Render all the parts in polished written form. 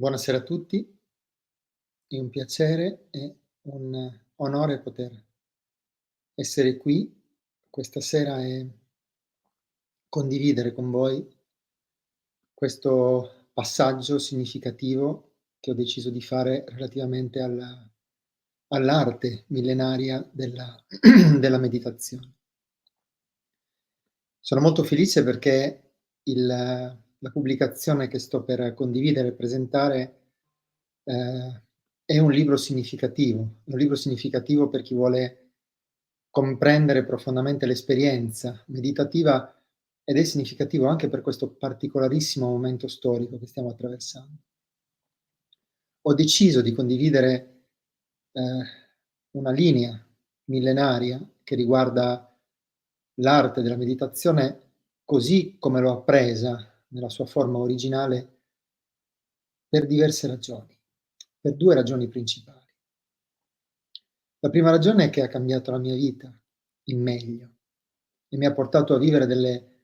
Buonasera a tutti, è un piacere e un onore poter essere qui questa sera e condividere con voi questo passaggio significativo che ho deciso di fare relativamente all'arte millenaria della della meditazione. Sono molto felice perché la pubblicazione che sto per condividere e presentare, ehm, è un libro significativo per chi vuole comprendere profondamente l'esperienza meditativa ed è significativo anche per questo particolarissimo momento storico che stiamo attraversando. Ho deciso di condividere, ehm, una linea millenaria che riguarda l'arte della meditazione così come l'ho appresa nella sua forma originale per diverse ragioni, per 2 ragioni principali. La prima ragione è che ha cambiato la mia vita in meglio e mi ha portato a vivere delle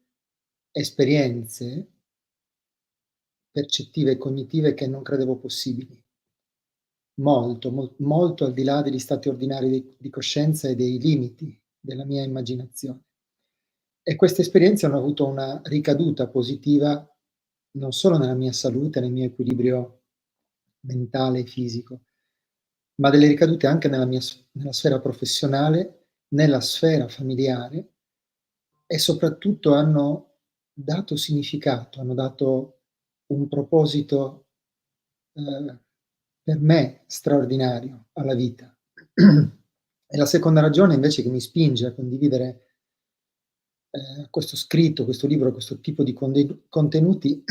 esperienze percettive e cognitive che non credevo possibili. Molto al di là degli stati ordinari di coscienza e dei limiti della mia immaginazione. E queste esperienze hanno avuto una ricaduta positiva non solo nella mia salute, nel mio equilibrio mentale e fisico, ma delle ricadute anche nella sfera professionale, nella sfera familiare e soprattutto hanno dato significato, hanno dato un proposito, ehm, per me straordinario alla vita. E la seconda ragione invece che mi spinge a condividere, questo scritto, questo libro, questo tipo di contenuti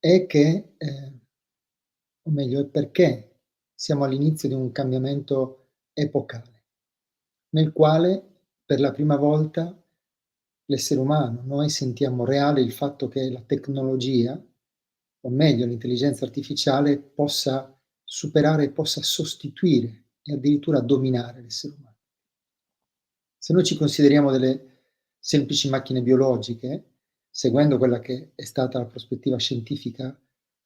è che, o meglio è perché siamo all'inizio di un cambiamento epocale, nel quale per la prima volta l'essere umano, noi sentiamo reale il fatto che la tecnologia, o meglio l'intelligenza artificiale, possa superare, possa sostituire e addirittura dominare l'essere umano. Se noi ci consideriamo delle semplici macchine biologiche, seguendo quella che è stata la prospettiva scientifica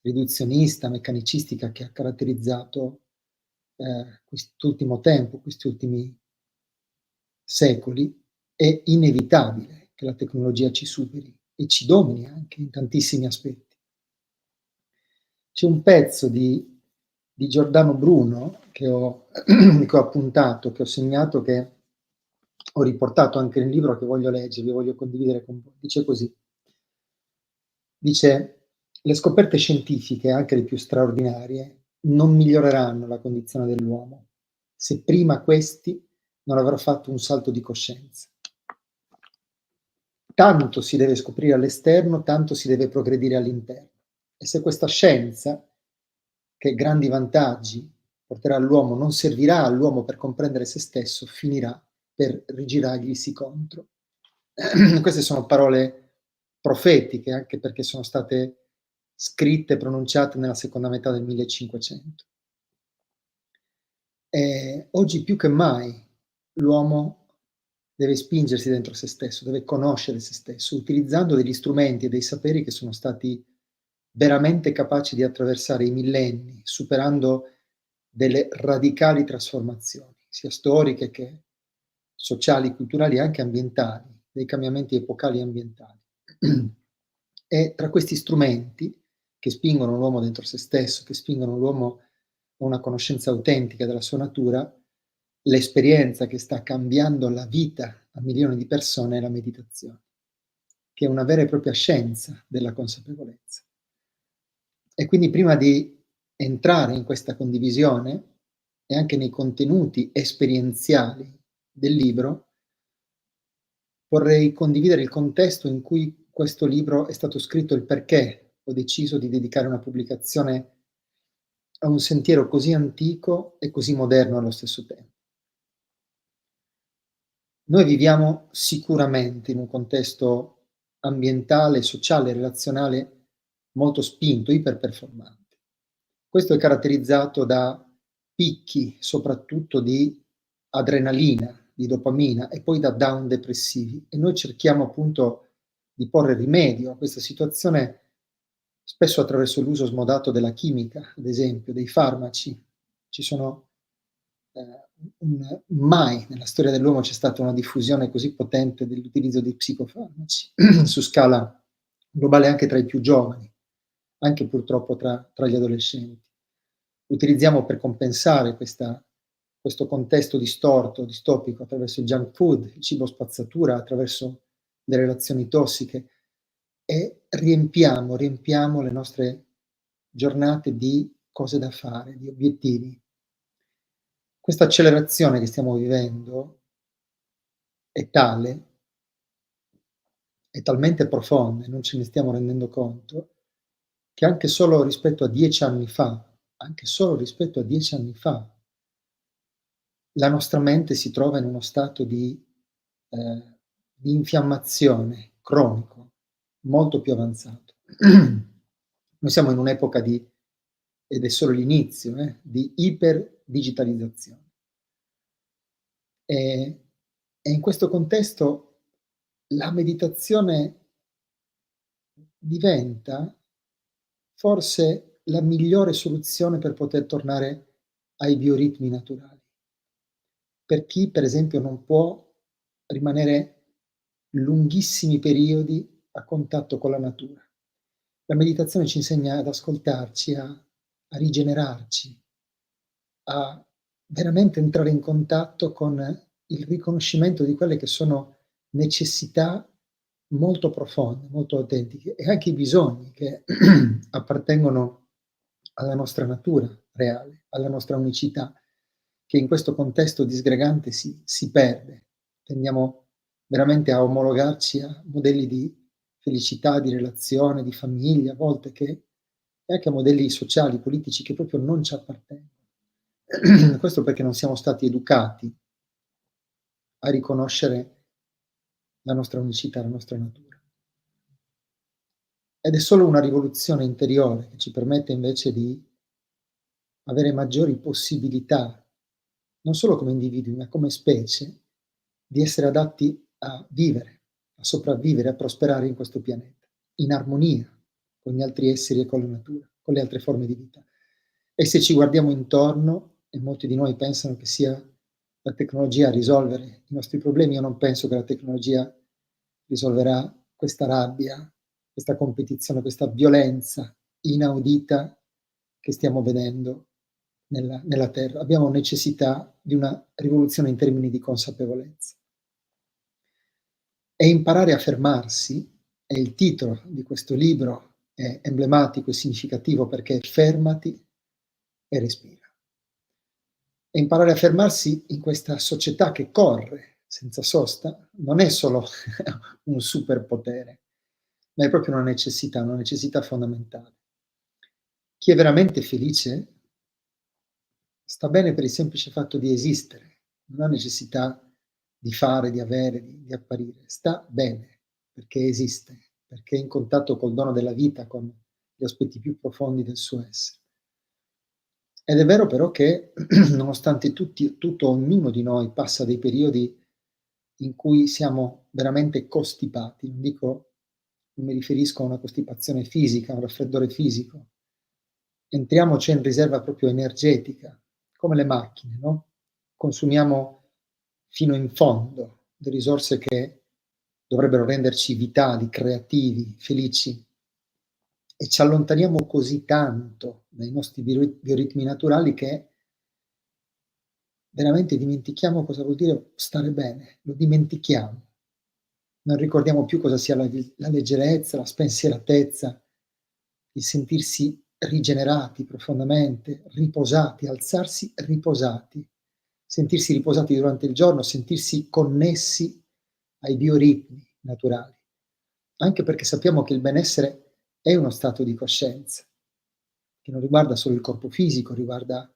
riduzionista, meccanicistica che ha caratterizzato, quest'ultimo tempo, questi ultimi secoli, è inevitabile che la tecnologia ci superi e ci domini anche in tantissimi aspetti. C'è un pezzo di Giordano Bruno che ho che ho appuntato, che ho segnato, che ho riportato anche nel libro che voglio leggervi, voglio condividere con voi. Dice così: dice: "Le scoperte scientifiche, anche le più straordinarie, non miglioreranno la condizione dell'uomo, se prima questi non avrà fatto un salto di coscienza. Tanto si deve scoprire all'esterno, tanto si deve progredire all'interno. E se questa scienza, che grandi vantaggi porterà all'uomo, non servirà all'uomo per comprendere se stesso, finirà per rigirarglisi contro." Queste sono parole profetiche, anche perché sono state scritte e pronunciate nella seconda metà del 1500. Oggi più che mai l'uomo deve spingersi dentro se stesso, deve conoscere se stesso, utilizzando degli strumenti e dei saperi che sono stati veramente capaci di attraversare i millenni, superando delle radicali trasformazioni, sia storiche che sociali, culturali e anche ambientali, dei cambiamenti epocali ambientali. E tra questi strumenti che spingono l'uomo dentro se stesso, che spingono l'uomo a una conoscenza autentica della sua natura, l'esperienza che sta cambiando la vita a milioni di persone è la meditazione, che è una vera e propria scienza della consapevolezza. E quindi prima di entrare in questa condivisione e anche nei contenuti esperienziali del libro, vorrei condividere il contesto in cui questo libro è stato scritto, il perché ho deciso di dedicare una pubblicazione a un sentiero così antico e così moderno allo stesso tempo. Noi viviamo sicuramente in un contesto ambientale, sociale e relazionale molto spinto, iperperformante. Questo è caratterizzato da picchi, soprattutto di adrenalina, di dopamina e poi da down depressivi, e noi cerchiamo appunto di porre rimedio a questa situazione spesso attraverso l'uso smodato della chimica, ad esempio, dei farmaci. Ci sono mai nella storia dell'uomo c'è stata una diffusione così potente dell'utilizzo di psicofarmaci su scala globale anche tra i più giovani, anche purtroppo tra gli adolescenti. Utilizziamo per compensare questo contesto distorto, distopico, attraverso il junk food, il cibo spazzatura, attraverso le relazioni tossiche e riempiamo le nostre giornate di cose da fare, di obiettivi. Questa accelerazione che stiamo vivendo è tale, è talmente profonda e non ce ne stiamo rendendo conto, che anche solo rispetto a 10 anni fa, anche solo rispetto a 10 anni fa, la nostra mente si trova in uno stato di infiammazione cronico, molto più avanzato. Noi siamo in un'epoca ed è solo l'inizio, di iperdigitalizzazione. E e in questo contesto la meditazione diventa forse la migliore soluzione per poter tornare ai bioritmi naturali. Per chi, per esempio, non può rimanere lunghissimi periodi a contatto con la natura. La meditazione ci insegna ad ascoltarci, a rigenerarci, a veramente entrare in contatto con il riconoscimento di quelle che sono necessità molto profonde, molto autentiche e anche i bisogni che appartengono alla nostra natura reale, alla nostra unicità, che in questo contesto disgregante si perde. Tendiamo veramente a omologarci a modelli di felicità, di relazione, di famiglia, a volte che e anche a modelli sociali, politici che proprio non ci appartengono. Questo perché non siamo stati educati a riconoscere la nostra unicità, la nostra natura. Ed è solo una rivoluzione interiore che ci permette invece di avere maggiori possibilità, non solo come individui, ma come specie, di essere adatti a vivere, a sopravvivere, a prosperare in questo pianeta, in armonia con gli altri esseri e con la natura, con le altre forme di vita. E se ci guardiamo intorno, e molti di noi pensano che sia la tecnologia a risolvere i nostri problemi, io non penso che la tecnologia risolverà questa rabbia, questa competizione, questa violenza inaudita che stiamo vedendo nella Terra. Abbiamo necessità di una rivoluzione in termini di consapevolezza. E imparare a fermarsi è il titolo di questo libro, è emblematico e significativo perché fermati e respira. E imparare a fermarsi in questa società che corre senza sosta non è solo un superpotere, ma è proprio una necessità fondamentale. Chi è veramente felice sta bene per il semplice fatto di esistere, non ha necessità di fare, di avere, di apparire. Sta bene perché esiste, perché è in contatto col dono della vita, con gli aspetti più profondi del suo essere. Ed è vero però che nonostante ognuno di noi passa dei periodi in cui siamo veramente costipati, non mi riferisco a una costipazione fisica, a un raffreddore fisico, entriamo cioè in riserva proprio energetica, come le macchine, no, consumiamo fino in fondo le risorse che dovrebbero renderci vitali, creativi, felici e ci allontaniamo così tanto dai nostri bioritmi naturali che veramente dimentichiamo cosa vuol dire stare bene, lo dimentichiamo. Non ricordiamo più cosa sia la leggerezza, la spensieratezza, il sentirsi rigenerati profondamente, riposati, alzarsi riposati, sentirsi riposati durante il giorno, sentirsi connessi ai bioritmi naturali. Anche perché sappiamo che il benessere è uno stato di coscienza, che non riguarda solo il corpo fisico, riguarda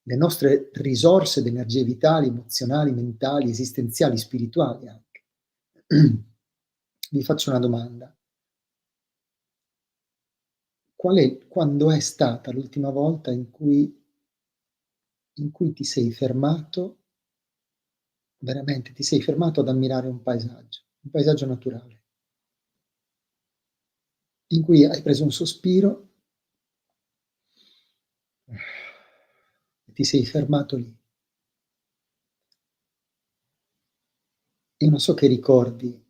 le nostre risorse di energie vitali, emozionali, mentali, esistenziali, spirituali anche. Vi faccio una domanda: quando è stata l'ultima volta in cui ti sei fermato, veramente ti sei fermato ad ammirare un paesaggio naturale? in cui hai preso un sospiro e ti sei fermato lì. Io non so che ricordi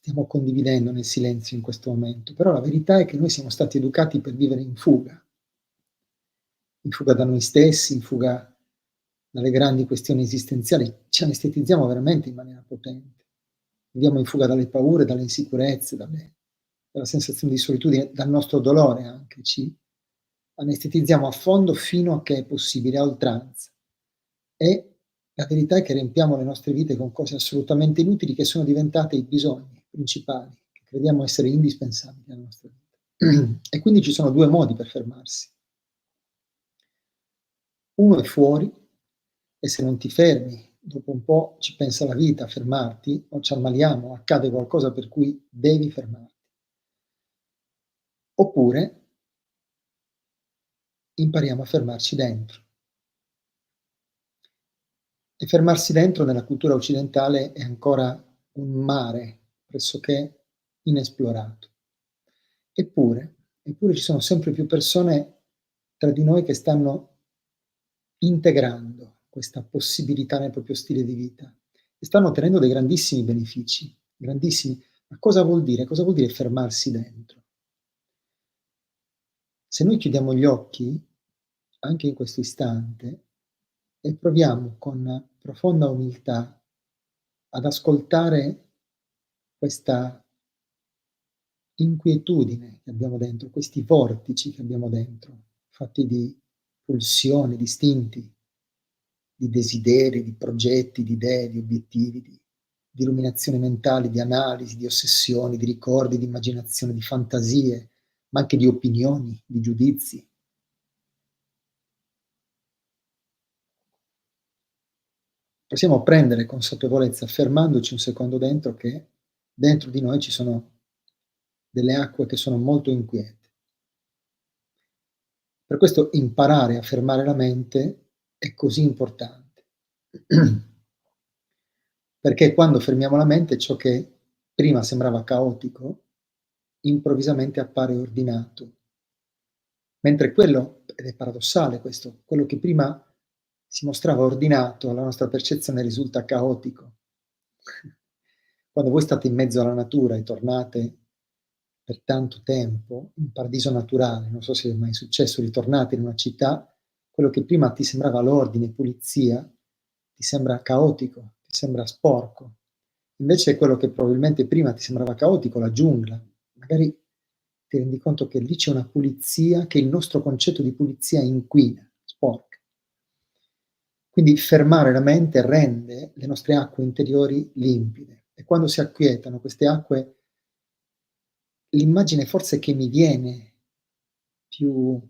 stiamo condividendo nel silenzio in questo momento, però la verità è che noi siamo stati educati per vivere in fuga da noi stessi, in fuga dalle grandi questioni esistenziali, ci anestetizziamo veramente in maniera potente. Viviamo in fuga dalle paure, dalle insicurezze, dalla sensazione di solitudine, dal nostro dolore anche, ci anestetizziamo a fondo fino a che è possibile, a oltranza. E la verità è che riempiamo le nostre vite con cose assolutamente inutili che sono diventate i bisogni principali, che crediamo essere indispensabili alla nostra vita. E quindi ci sono 2 modi per fermarsi. Uno è fuori, e se non ti fermi, dopo un po' ci pensa la vita a fermarti, o ci ammaliamo, accade qualcosa per cui devi fermarti. Oppure impariamo a fermarci dentro. E fermarsi dentro nella cultura occidentale è ancora un mare pressoché inesplorato. Eppure ci sono sempre più persone tra di noi che stanno integrando questa possibilità nel proprio stile di vita e stanno ottenendo dei grandissimi benefici, grandissimi. Ma cosa vuol dire? Cosa vuol dire fermarsi dentro? Se noi chiudiamo gli occhi, anche in questo istante, e proviamo con profonda umiltà ad ascoltare questa inquietudine che abbiamo dentro, questi vortici che abbiamo dentro, fatti di pulsioni, di istinti, di desideri, di progetti, di idee, di obiettivi, di ruminazioni mentali, di analisi, di ossessioni, di ricordi, di immaginazione, di fantasie, ma anche di opinioni, di giudizi. Possiamo prendere consapevolezza, fermandoci un secondo dentro, che dentro di noi ci sono delle acque che sono molto inquiete. Per questo imparare a fermare la mente è così importante. Perché quando fermiamo la mente, ciò che prima sembrava caotico, improvvisamente appare ordinato. Mentre quello, ed è paradossale questo, quello che prima si mostrava ordinato, alla nostra percezione risulta caotico. Quando voi state in mezzo alla natura e tornate per tanto tempo, in paradiso naturale, non so se è mai successo, ritornate in una città, quello che prima ti sembrava l'ordine, pulizia, ti sembra caotico, ti sembra sporco. Invece quello che probabilmente prima ti sembrava caotico, la giungla, magari ti rendi conto che lì c'è una pulizia, che il nostro concetto di pulizia inquina, sporca. Quindi fermare la mente rende le nostre acque interiori limpide e quando si acquietano queste acque, l'immagine forse che mi viene più,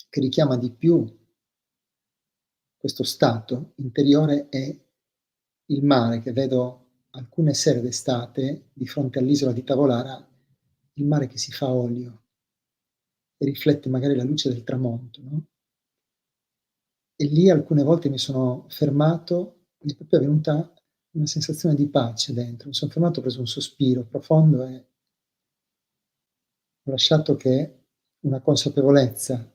che richiama di più questo stato interiore è il mare che vedo alcune sere d'estate di fronte all'isola di Tavolara, il mare che si fa olio e riflette magari la luce del tramonto, no? E lì alcune volte mi sono fermato, mi è proprio venuta una sensazione di pace dentro. Mi son fermato, ho preso un sospiro profondo e ho lasciato che una consapevolezza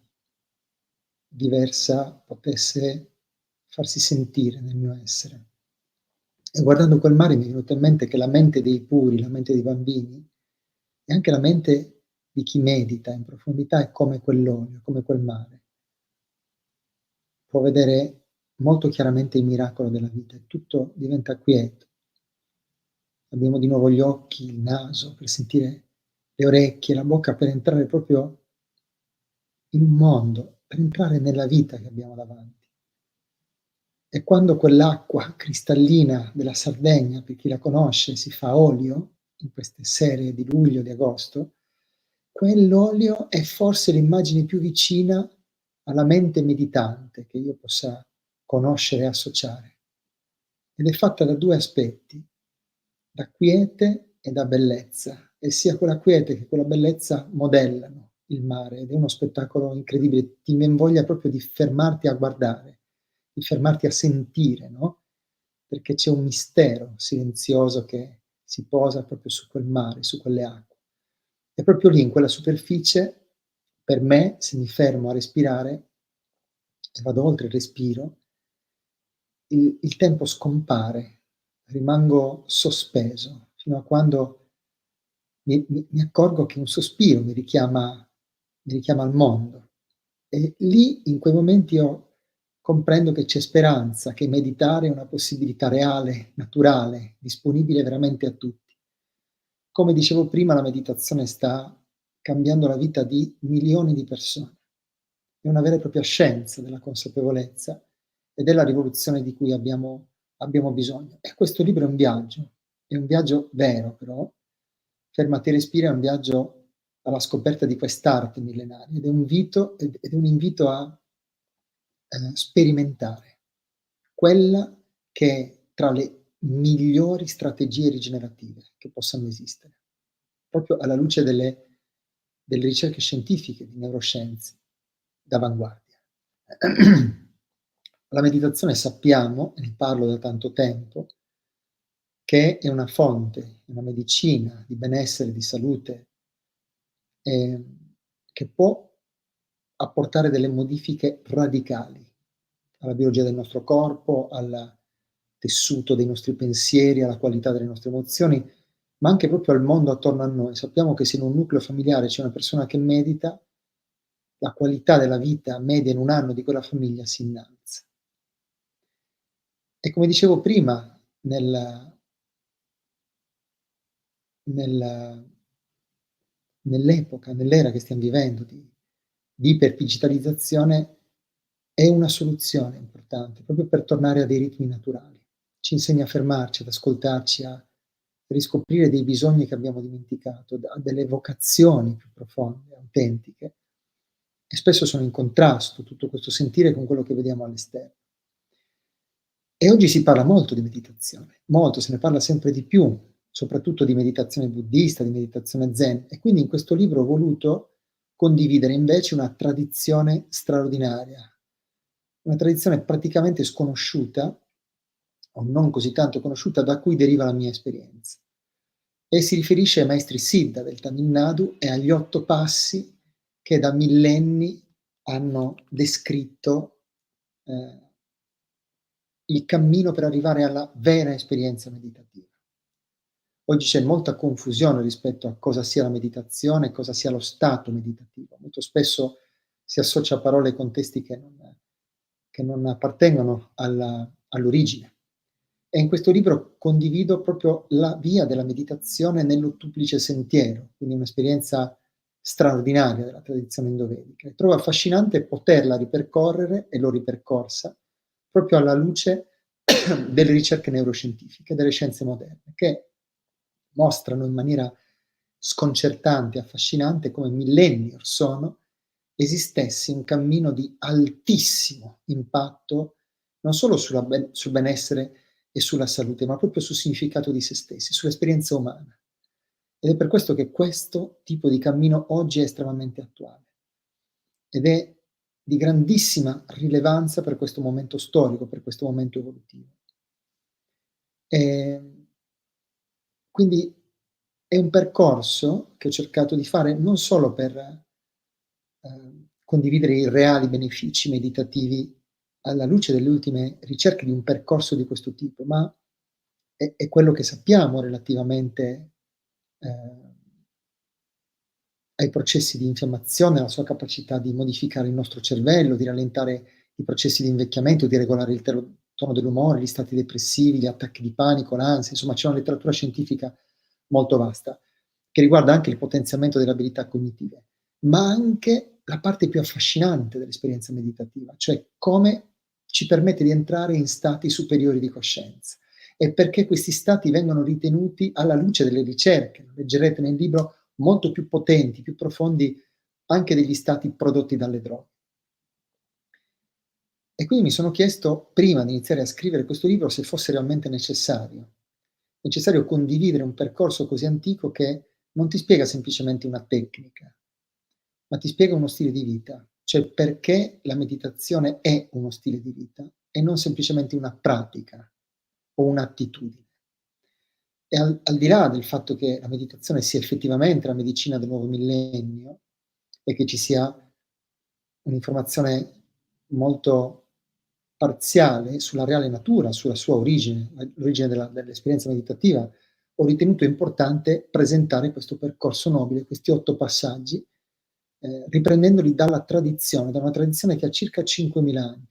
diversa potesse farsi sentire nel mio essere. E guardando quel mare mi è venuto in mente che la mente dei puri, la mente dei bambini, e anche la mente di chi medita in profondità è come quell'olio, come quel mare. Può vedere molto chiaramente il miracolo della vita e tutto diventa quieto. Abbiamo di nuovo gli occhi, il naso per sentire, le orecchie, la bocca per entrare proprio in un mondo, per entrare nella vita che abbiamo davanti. E quando quell'acqua cristallina della Sardegna, per chi la conosce, si fa olio, in queste sere di luglio, di agosto, quell'olio è forse l'immagine più vicina alla mente meditante che io possa conoscere e associare. Ed è fatta da 2 aspetti, da quiete e da bellezza, e sia quella quiete che quella bellezza modellano il mare ed è uno spettacolo incredibile, ti vien voglia proprio di fermarti a guardare, di fermarti a sentire, no, perché c'è un mistero silenzioso che si posa proprio su quel mare, su quelle acque. E proprio lì, in quella superficie, per me, se mi fermo a respirare e vado oltre il respiro, il tempo scompare, rimango sospeso fino a quando mi accorgo che un sospiro mi richiama al mondo. E lì, in quei momenti, io comprendo che c'è speranza, che meditare è una possibilità reale, naturale, disponibile veramente a tutti. Come dicevo prima, la meditazione sta cambiando la vita di milioni di persone. È una vera e propria scienza della consapevolezza ed è la rivoluzione di cui abbiamo bisogno. E questo libro è un viaggio vero però, Fermati e respira è un viaggio alla scoperta di quest'arte millenaria ed è un invito a, sperimentare quella che è tra le migliori strategie rigenerative che possano esistere, proprio alla luce delle ricerche scientifiche di neuroscienze d'avanguardia. La meditazione sappiamo, e ne parlo da tanto tempo, che è una fonte, una medicina di benessere, di salute, che può apportare delle modifiche radicali alla biologia del nostro corpo, al tessuto dei nostri pensieri, alla qualità delle nostre emozioni, ma anche proprio al mondo attorno a noi. Sappiamo che se in un nucleo familiare c'è una persona che medita, la qualità della vita media in un anno di quella famiglia si innalza. E come dicevo prima, nel nell'era che stiam vivendo di iperdigitalizzazione, è una soluzione importante, proprio per tornare a dei ritmi naturali. Ci insegna a fermarci, ad ascoltarci, a riscoprire dei bisogni che abbiamo dimenticato, a delle vocazioni più profonde, autentiche, e spesso sono in contrasto tutto questo sentire con quello che vediamo all'esterno. E oggi si parla molto di meditazione, molto, se ne parla sempre di più, soprattutto di meditazione buddista, di meditazione zen, e quindi in questo libro ho voluto condividere invece una tradizione straordinaria, una tradizione praticamente sconosciuta, o non così tanto conosciuta, da cui deriva la mia esperienza. E si riferisce ai maestri Siddha del Tamil Nadu e agli 8 passi che da millenni hanno descritto, il cammino per arrivare alla vera esperienza meditativa. Oggi c'è molta confusione rispetto a cosa sia la meditazione e cosa sia lo stato meditativo. Molto spesso si associa a parole e contesti che non appartengono all'origine. E in questo libro condivido proprio la via della meditazione nell'ottuplice sentiero, quindi un'esperienza straordinaria della tradizione indovedica. E trovo affascinante poterla ripercorrere, e l'ho ripercorsa, proprio alla luce delle ricerche neuroscientifiche, delle scienze moderne, che mostrano in maniera sconcertante e affascinante come millenni or sono esistesse un cammino di altissimo impatto non solo sul benessere e sulla salute, ma proprio sul significato di se stessi, sull'esperienza umana. Ed è per questo che questo tipo di cammino oggi è estremamente attuale ed è di grandissima rilevanza per questo momento storico, per questo momento evolutivo. Ehm, quindi è un percorso che ho cercato di fare non solo per, condividere i reali benefici meditativi alla luce delle ultime ricerche di un percorso di questo tipo, ma è quello che sappiamo relativamente, ehm, ai processi di infiammazione, alla sua capacità di modificare il nostro cervello, di rallentare i processi di invecchiamento, di regolare il tono dell'umore, gli stati depressivi, gli attacchi di panico, l'ansia, insomma c'è una letteratura scientifica molto vasta, che riguarda anche il potenziamento delle abilità cognitive, ma anche la parte più affascinante dell'esperienza meditativa, cioè come ci permette di entrare in stati superiori di coscienza e perché questi stati vengono ritenuti, alla luce delle ricerche, lo leggerete nel libro, molto più potenti, più profondi anche degli stati prodotti dalle droghe. E quindi mi sono chiesto, prima di iniziare a scrivere questo libro, se fosse realmente necessario condividere un percorso così antico che non ti spiega semplicemente una tecnica, ma ti spiega uno stile di vita, cioè perché la meditazione è uno stile di vita e non semplicemente una pratica o un'attitudine. E al di là del fatto che la meditazione sia effettivamente la medicina del nuovo millennio e che ci sia un'informazione molto parziale sulla reale natura, sulla sua origine, l'origine dell'esperienza meditativa, ho ritenuto importante presentare questo percorso nobile, questi 8 passaggi, riprendendoli dalla tradizione, da una tradizione che ha circa 5000 anni.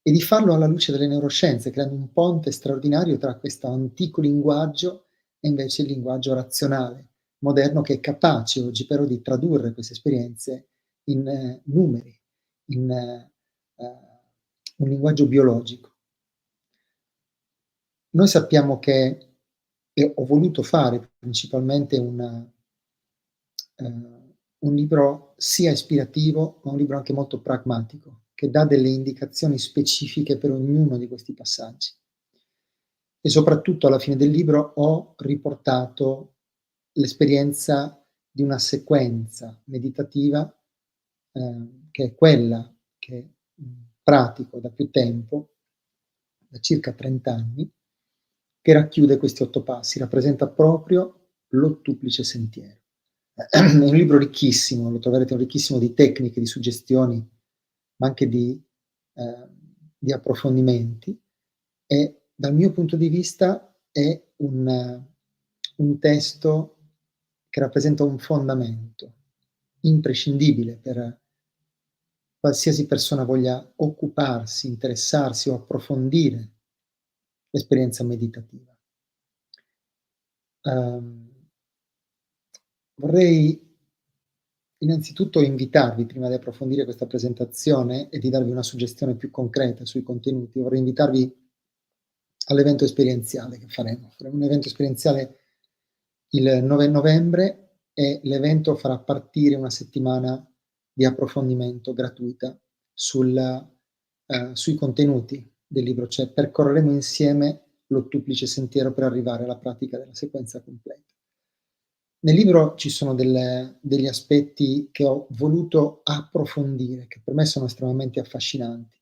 E di farlo alla luce delle neuroscienze, creando un ponte straordinario tra questo antico linguaggio e invece il linguaggio razionale, moderno, che è capace oggi però di tradurre queste esperienze in numeri, in un linguaggio biologico. Noi sappiamo che e ho voluto fare principalmente un libro sia ispirativo, ma un libro anche molto pragmatico, che dà delle indicazioni specifiche per ognuno di questi passaggi. E soprattutto alla fine del libro ho riportato l'esperienza di una sequenza meditativa, che è quella che, pratico da più tempo, da circa 30 anni, che racchiude questi 8 passi, rappresenta proprio l'ottuplice sentiero. È un libro ricchissimo, lo troverete ricchissimo di tecniche, di suggestioni, ma anche ehm, di approfondimenti e dal mio punto di vista è un testo che rappresenta un fondamento imprescindibile per qualsiasi persona voglia occuparsi, interessarsi o approfondire l'esperienza meditativa. Uhm, Vorrei innanzitutto invitarvi, prima di approfondire questa presentazione e di darvi una suggestione più concreta sui contenuti, vorrei invitarvi all'evento esperienziale che faremo. Faremo un evento esperienziale il 9 novembre e l'evento farà partire una settimana di approfondimento gratuita sui contenuti del libro, cioè percorreremo insieme l'ottuplice sentiero per arrivare alla pratica della sequenza completa. Nel libro ci sono degli aspetti che ho voluto approfondire, che per me sono estremamente affascinanti.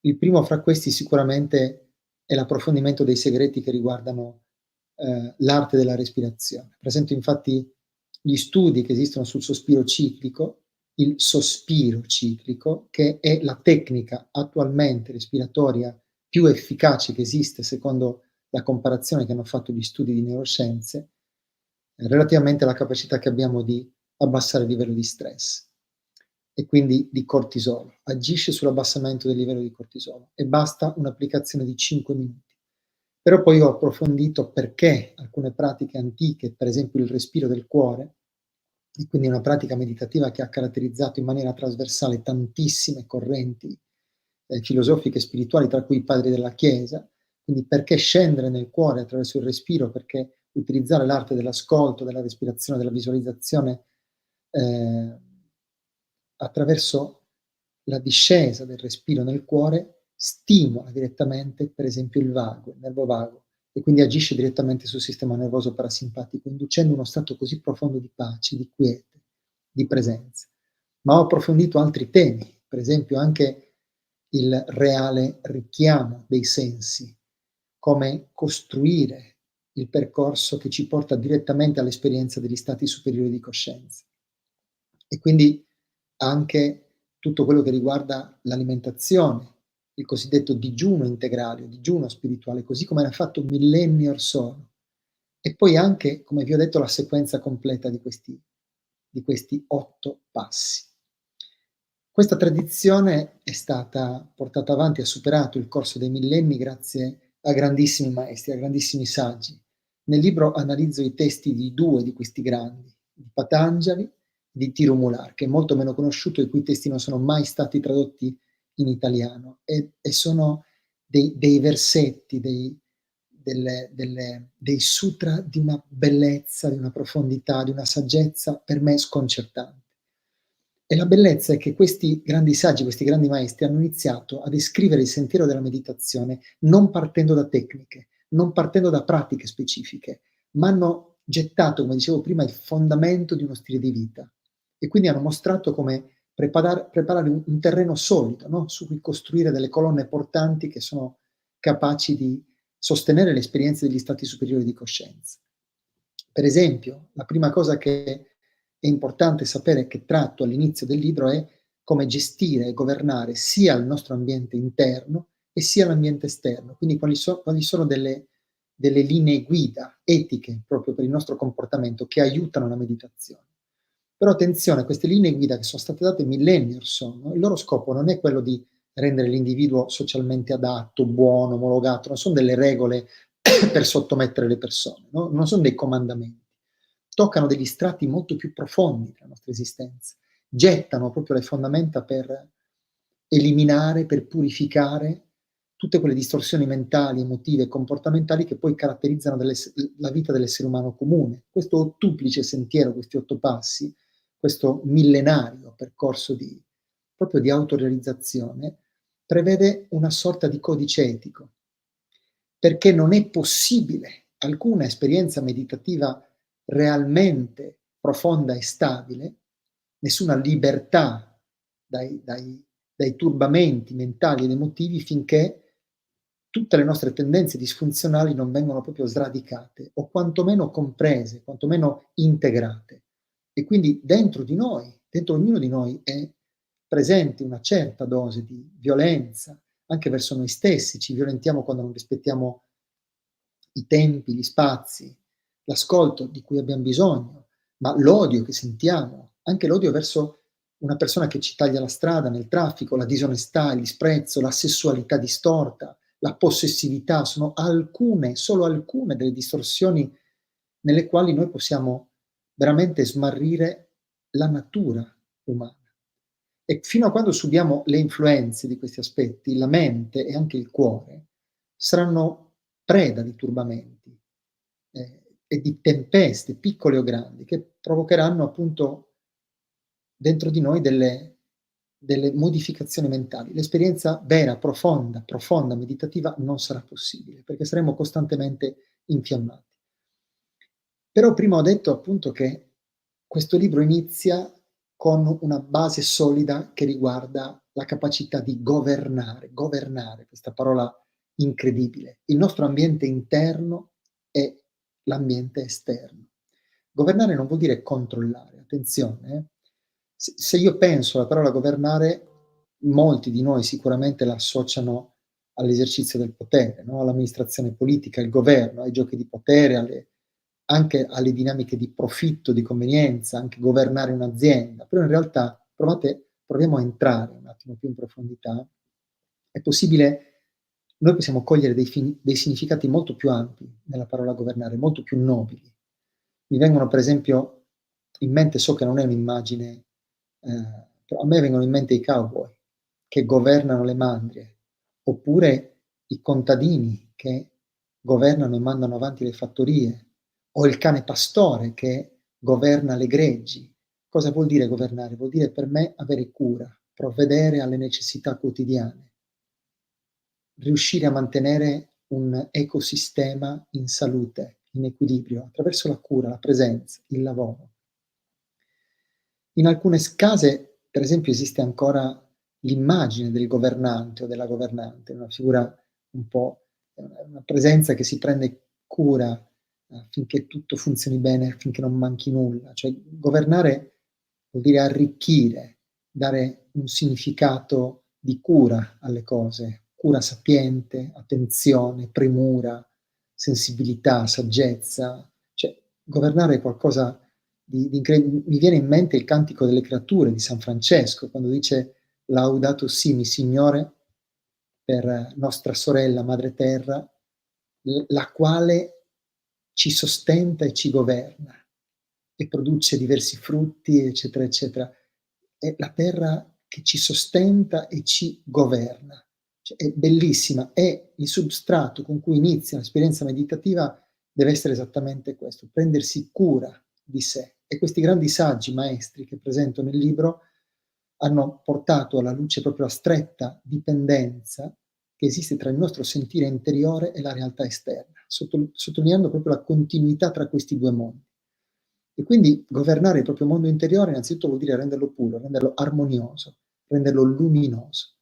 Il primo fra questi sicuramente è l'approfondimento dei segreti che riguardano, l'arte della respirazione. Presento infatti gli studi che esistono sul sospiro ciclico, il sospiro ciclico, che è la tecnica attualmente respiratoria più efficace che esiste secondo la comparazione che hanno fatto gli studi di neuroscienze, relativamente alla capacità che abbiamo di abbassare il livello di stress e quindi di cortisolo. Agisce sull'abbassamento del livello di cortisolo e basta un'applicazione di 5 minuti. Però poi ho approfondito perché alcune pratiche antiche, per esempio il respiro del cuore, e quindi una pratica meditativa che ha caratterizzato in maniera trasversale tantissime correnti filosofiche e spirituali, tra cui i padri della Chiesa, quindi perché scendere nel cuore attraverso il respiro, perché utilizzare l'arte dell'ascolto, della respirazione, della visualizzazione, ehm, attraverso la discesa del respiro nel cuore, stimola direttamente, per esempio, il vago, il nervo vago, e quindi agisce direttamente sul sistema nervoso parasimpatico, inducendo uno stato così profondo di pace, di quiete, di presenza. Ma ho approfondito altri temi, per esempio anche il reale richiamo dei sensi, come costruire il percorso che ci porta direttamente all'esperienza degli stati superiori di coscienza. E quindi anche tutto quello che riguarda l'alimentazione, il cosiddetto digiuno integrale, o digiuno spirituale, così come era fatto millenni or sono. E poi anche, come vi ho detto, la sequenza completa di questi 8 passi. Questa tradizione è stata portata avanti, ha superato il corso dei millenni grazie a grandissimi maestri, a grandissimi saggi. Nel libro analizzo i testi di 2 di questi grandi, di Patanjali, di Tirumular, che è molto meno conosciuto, i cui testi non sono mai stati tradotti in italiano e sono dei versetti, dei sutra di una bellezza, di una profondità, di una saggezza per me sconcertante. E la bellezza è che questi grandi saggi, questi grandi maestri hanno iniziato a descrivere il sentiero della meditazione non partendo da tecniche, non partendo da pratiche specifiche, ma hanno gettato, come dicevo prima, il fondamento di uno stile di vita e quindi hanno mostrato come preparare un terreno solido, no, su cui costruire delle colonne portanti che sono capaci di sostenere le esperienze degli stati superiori di coscienza. Per esempio, la prima cosa che è importante sapere, che tratto all'inizio del libro, è come gestire e governare sia il nostro ambiente interno e sia l'ambiente esterno, quindi quali sono delle linee guida etiche proprio per il nostro comportamento che aiutano la meditazione. Però attenzione, queste linee guida che sono state date millenni or sono, il loro scopo non è quello di rendere l'individuo socialmente adatto, buono, omologato, non sono delle regole per sottomettere le persone, no? Non sono dei comandamenti. Toccano degli strati molto più profondi della nostra esistenza, gettano proprio le fondamenta per eliminare, per purificare tutte quelle distorsioni mentali, emotive e comportamentali che poi caratterizzano la vita dell'essere umano comune. Questo ottuplice sentiero, questi 8 passi, questo millenario percorso proprio di autorealizzazione, prevede una sorta di codice etico, perché non è possibile alcuna esperienza meditativa realmente profonda e stabile, nessuna libertà dai turbamenti mentali ed emotivi, finché tutte le nostre tendenze disfunzionali non vengono proprio sradicate o quantomeno comprese, quantomeno integrate. E quindi dentro di noi, dentro ognuno di noi, è presente una certa dose di violenza, anche verso noi stessi. Ci violentiamo quando non rispettiamo i tempi, gli spazi, l'ascolto di cui abbiam bisogno, ma l'odio che sentiamo, anche l'odio verso una persona che ci taglia la strada nel traffico, la disonestà, il disprezzo, la sessualità distorta, la possessività, sono alcune, solo alcune delle distorsioni nelle quali noi possiamo veramente smarrire la natura umana. E fino a quando subiamo le influenze di questi aspetti, la mente e anche il cuore saranno preda di turbamenti e di tempeste, piccole o grandi, che provocheranno appunto dentro di noi delle modificazioni mentali. L'esperienza vera, profonda, meditativa non sarà possibile, perché saremo costantemente infiammati. Però prima ho detto appunto che questo libro inizia con una base solida che riguarda la capacità di governare, questa parola incredibile, il nostro ambiente interno e l'ambiente esterno. Governare non vuol dire controllare, attenzione. Se io penso alla parola governare, molti di noi sicuramente la associano all'esercizio del potere, no? All'amministrazione politica, al governo, ai giochi di potere, anche alle dinamiche di profitto, di convenienza, anche governare un'azienda. Però in realtà proviamo a entrare un attimo più in profondità. È possibile, noi possiamo cogliere dei significati molto più ampi nella parola governare, molto più nobili. Mi vengono per esempio in mente, so che non è un'immagine, però a me vengono in mente i cowboy che governano le mandrie, oppure i contadini che governano e mandano avanti le fattorie, o il cane pastore che governa le greggi. Cosa vuol dire governare? Vuol dire per me avere cura, provvedere alle necessità quotidiane, riuscire a mantenere un ecosistema in salute, in equilibrio, attraverso la cura, la presenza, il lavoro. In alcune case, per esempio, esiste ancora l'immagine del governante o della governante, una figura un po', una presenza che si prende cura affinché tutto funzioni bene, affinché non manchi nulla. Cioè, governare vuol dire arricchire, dare un significato di cura alle cose, cura sapiente, attenzione, premura, sensibilità, saggezza. Cioè, governare è qualcosa mi viene in mente il Cantico delle Creature di San Francesco, quando dice Laudato si mi Signore per nostra sorella Madre Terra, la quale ci sostenta e ci governa e produce diversi frutti, eccetera, eccetera. È la terra che ci sostenta e ci governa. Cioè, è bellissima, e il substrato con cui inizia l'esperienza meditativa deve essere esattamente questo, prendersi cura di sé. E questi grandi saggi maestri che presento nel libro hanno portato alla luce proprio la stretta dipendenza che esiste tra il nostro sentire interiore e la realtà esterna, sottolineando proprio la continuità tra questi due mondi. E quindi governare il proprio mondo interiore innanzitutto vuol dire renderlo puro, renderlo armonioso, renderlo luminoso.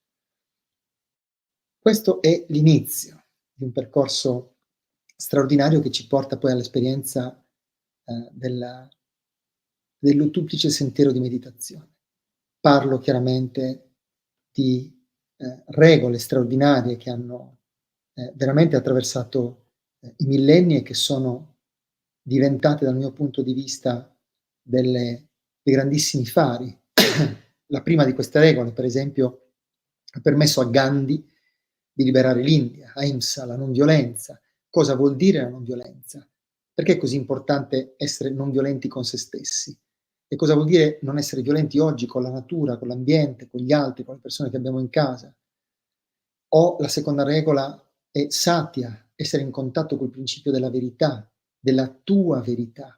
Questo è l'inizio di un percorso straordinario che ci porta poi all'esperienza, dell'ottuplice sentiero di meditazione. Parlo chiaramente di, regole straordinarie che hanno, veramente attraversato, i millenni e che sono diventate dal mio punto di vista dei grandissimi fari. La prima di queste regole, per esempio, ha permesso a Gandhi di liberare l'India, Ahimsa, la non violenza. Cosa vuol dire la non violenza? Perché è così importante essere non violenti con se stessi? E cosa vuol dire non essere violenti oggi con la natura, con l'ambiente, con gli altri, con le persone che abbiamo in casa? O la seconda regola è satya, essere in contatto col principio della verità, della tua verità,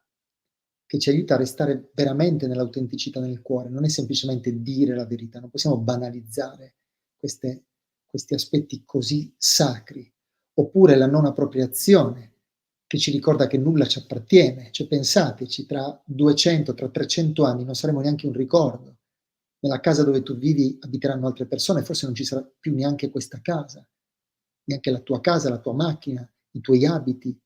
che ci aiuta a restare veramente nell'autenticità nel cuore, non è semplicemente dire la verità, non possiamo banalizzare queste questi aspetti così sacri. Oppure la non appropriazione, che ci ricorda che nulla ci appartiene. Cioè pensateci, tra 200, tra 300 anni non saremo neanche un ricordo. Nella casa dove tu vivi abiteranno altre persone, forse non ci sarà più neanche questa casa, neanche la tua casa, la tua macchina, i tuoi abiti.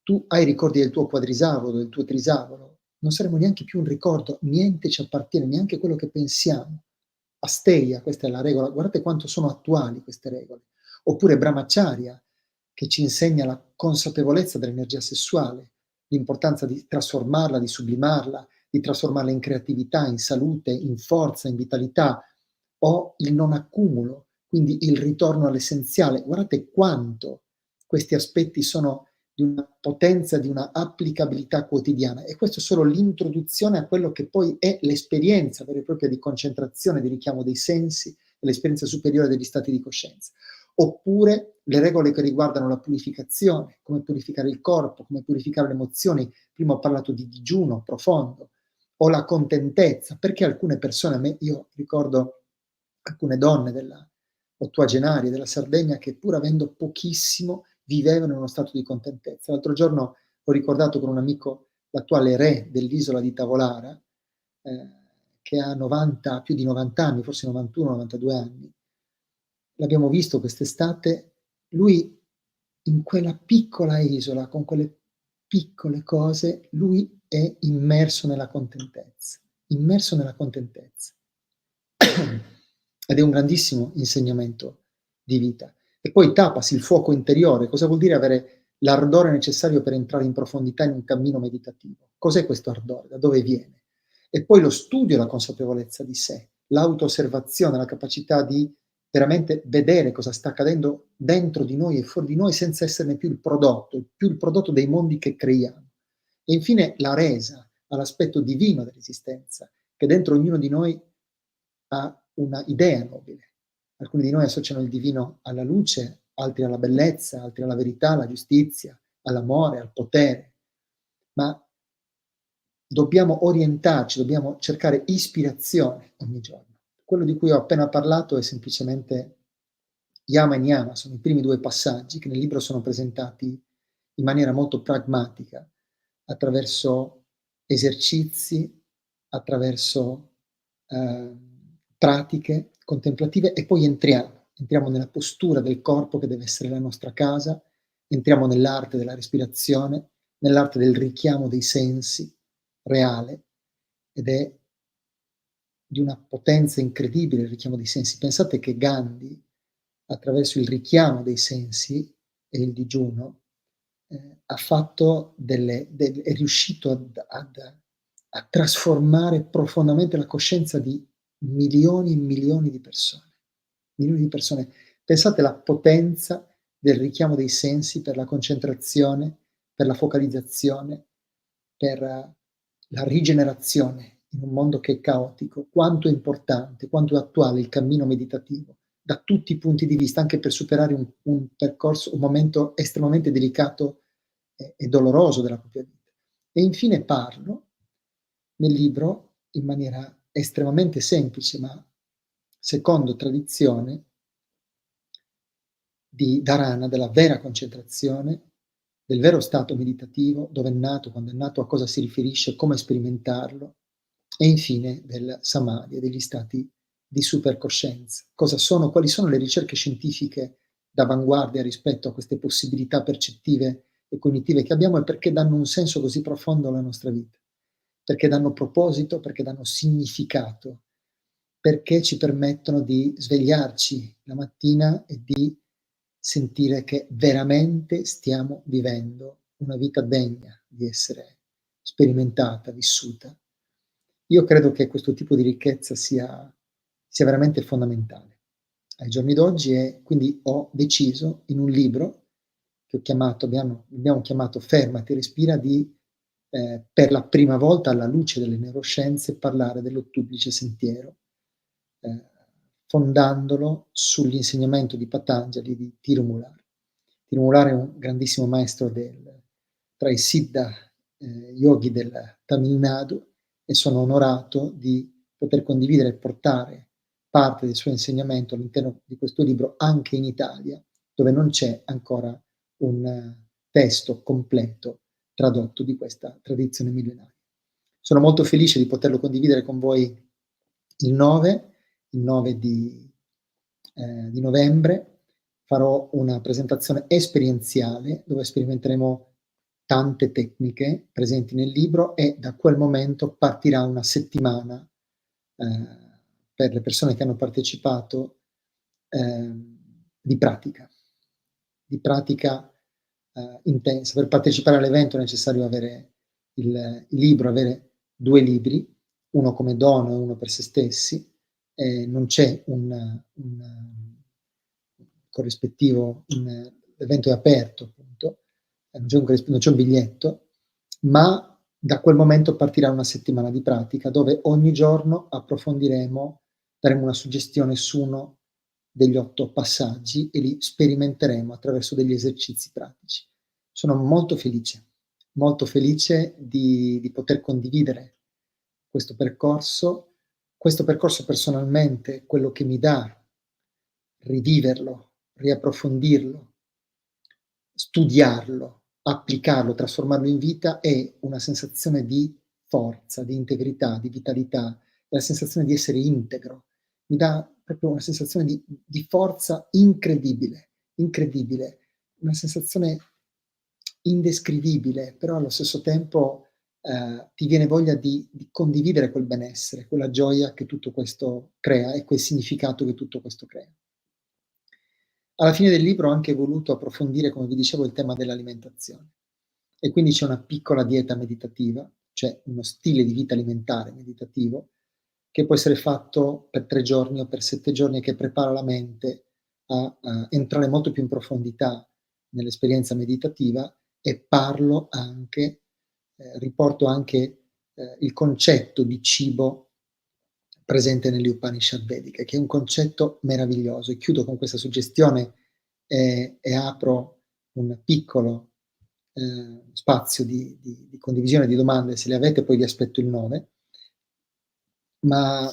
Tu hai ricordi del tuo quadrisavolo, del tuo trisavolo, non saremo neanche più un ricordo, niente ci appartiene, neanche quello che pensiamo. Asteia, questa è la regola, guardate quanto sono attuali queste regole. Oppure Brahmacharya, che ci insegna la consapevolezza dell'energia sessuale, l'importanza di trasformarla, di sublimarla, di trasformarla in creatività, in salute, in forza, in vitalità, o il non accumulo, quindi il ritorno all'essenziale. Guardate quanto questi aspetti sono di una potenza, di una applicabilità quotidiana, e questo è solo l'introduzione a quello che poi è l'esperienza vera e propria di concentrazione, di richiamo dei sensi, l'esperienza superiore degli stati di coscienza. Oppure le regole che riguardano la purificazione, come purificare il corpo, come purificare le emozioni. Prima ho parlato di digiuno profondo, o la contentezza, perché alcune persone, io ricordo alcune donne della ottuagenarie della Sardegna che, pur avendo pochissimo, vivevano in uno stato di contentezza. L'altro giorno ho ricordato con un amico l'attuale re dell'isola di Tavolara, che ha 90, più di 90 anni, forse 91, 92 anni. L'abbiamo visto quest'estate, lui in quella piccola isola, con quelle piccole cose, lui è immerso nella contentezza. Ed è un grandissimo insegnamento di vita. E poi tapas, il fuoco interiore. Cosa vuol dire avere l'ardore necessario per entrare in profondità in un cammino meditativo? Cos'è questo ardore? Da dove viene? E poi lo studio e la consapevolezza di sé, l'auto-osservazione, la capacità di veramente vedere cosa sta accadendo dentro di noi e fuori di noi senza esserne più il prodotto dei mondi che creiamo. E infine la resa all'aspetto divino dell'esistenza, che dentro ognuno di noi ha una idea nobile. Alcuni di noi associano il divino alla luce, altri alla bellezza, altri alla verità, alla giustizia, all'amore, al potere. Ma dobbiamo orientarci, dobbiamo cercare ispirazione ogni giorno. Quello di cui ho appena parlato è semplicemente yama e niyama, sono i primi due passaggi che nel libro sono presentati in maniera molto pragmatica, attraverso esercizi, attraverso pratiche contemplative, e poi entriamo nella postura del corpo che deve essere la nostra casa, entriamo nell'arte della respirazione, nell'arte del richiamo dei sensi reale, ed è di una potenza incredibile il richiamo dei sensi. Pensate che Gandhi, attraverso il richiamo dei sensi e il digiuno, ha fatto è riuscito a trasformare profondamente la coscienza di milioni e milioni di persone. Milioni di persone. Pensate alla potenza del richiamo dei sensi per la concentrazione, per la focalizzazione, per la rigenerazione in un mondo che è caotico, quanto è importante, quanto è attuale il cammino meditativo, da tutti i punti di vista, anche per superare un percorso, un momento estremamente delicato e doloroso della propria vita. E infine parlo nel libro, in maniera estremamente semplice, ma secondo tradizione, di dharana, della vera concentrazione, del vero stato meditativo, dove è nato, quando è nato, a cosa si riferisce, come sperimentarlo, e infine del samadhi, degli stati di supercoscienza. Cosa sono, quali sono le ricerche scientifiche d'avanguardia rispetto a queste possibilità percettive e cognitive che abbiamo, e perché danno un senso così profondo alla nostra vita, perché danno proposito, perché danno significato, perché ci permettono di svegliarci la mattina e di sentire che veramente stiamo vivendo una vita degna di essere sperimentata, vissuta. Io credo che questo tipo di ricchezza sia veramente fondamentale ai giorni d'oggi, e quindi ho deciso in un libro che abbiamo chiamato "Fermati, respira", di, per la prima volta alla luce delle neuroscienze, parlare dell'ottuplice sentiero, ehm, fondandolo sull'insegnamento di Patanjali di Tirumula. Tirumula è un grandissimo maestro tra i Siddha, yogi del Tamil Nadu, e sono onorato di poter condividere e portare parte del suo insegnamento all'interno di questo libro anche in Italia, dove non c'è ancora un testo completo tradotto di questa tradizione millenaria. Sono molto felice di poterlo condividere con voi il 9, il 9 di novembre. Farò una presentazione esperienziale dove sperimenteremo tante tecniche presenti nel libro, e da quel momento partirà una settimana per le persone che hanno partecipato, di pratica, intensa. Per partecipare all'evento è necessario avere il libro, avere 2 libri, uno come dono e uno per se stessi, non c'è un corrispettivo, l'evento è aperto appunto, non c'è un biglietto, ma da quel momento partirà una settimana di pratica dove ogni giorno approfondiremo, daremo una suggestione su uno degli 8 passaggi e li sperimenteremo attraverso degli esercizi pratici. Sono molto felice di poter condividere questo percorso. Questo percorso personalmente, quello che mi dà riviverlo, riapprofondirlo, studiarlo, applicarlo, trasformarlo in vita, è una sensazione di forza, di integrità, di vitalità, è la sensazione di essere integro. Mi dà proprio una sensazione di forza incredibile, incredibile, una sensazione indescrivibile, però allo stesso tempo ti viene voglia di condividere quel benessere, quella gioia che tutto questo crea e quel significato che tutto questo crea. Alla fine del libro ho anche voluto approfondire, come vi dicevo, il tema dell'alimentazione, e quindi c'è una piccola dieta meditativa, cioè uno stile di vita alimentare meditativo, che può essere fatto per 3 giorni o per 7 giorni, e che prepara la mente a entrare molto più in profondità nell'esperienza meditativa, e riporto anche il concetto di cibo presente nelle Upanishad vediche, che è un concetto meraviglioso. E chiudo con questa suggestione, e apro un piccolo spazio di condivisione di domande. Se le avete poi vi aspetto il 9. Ma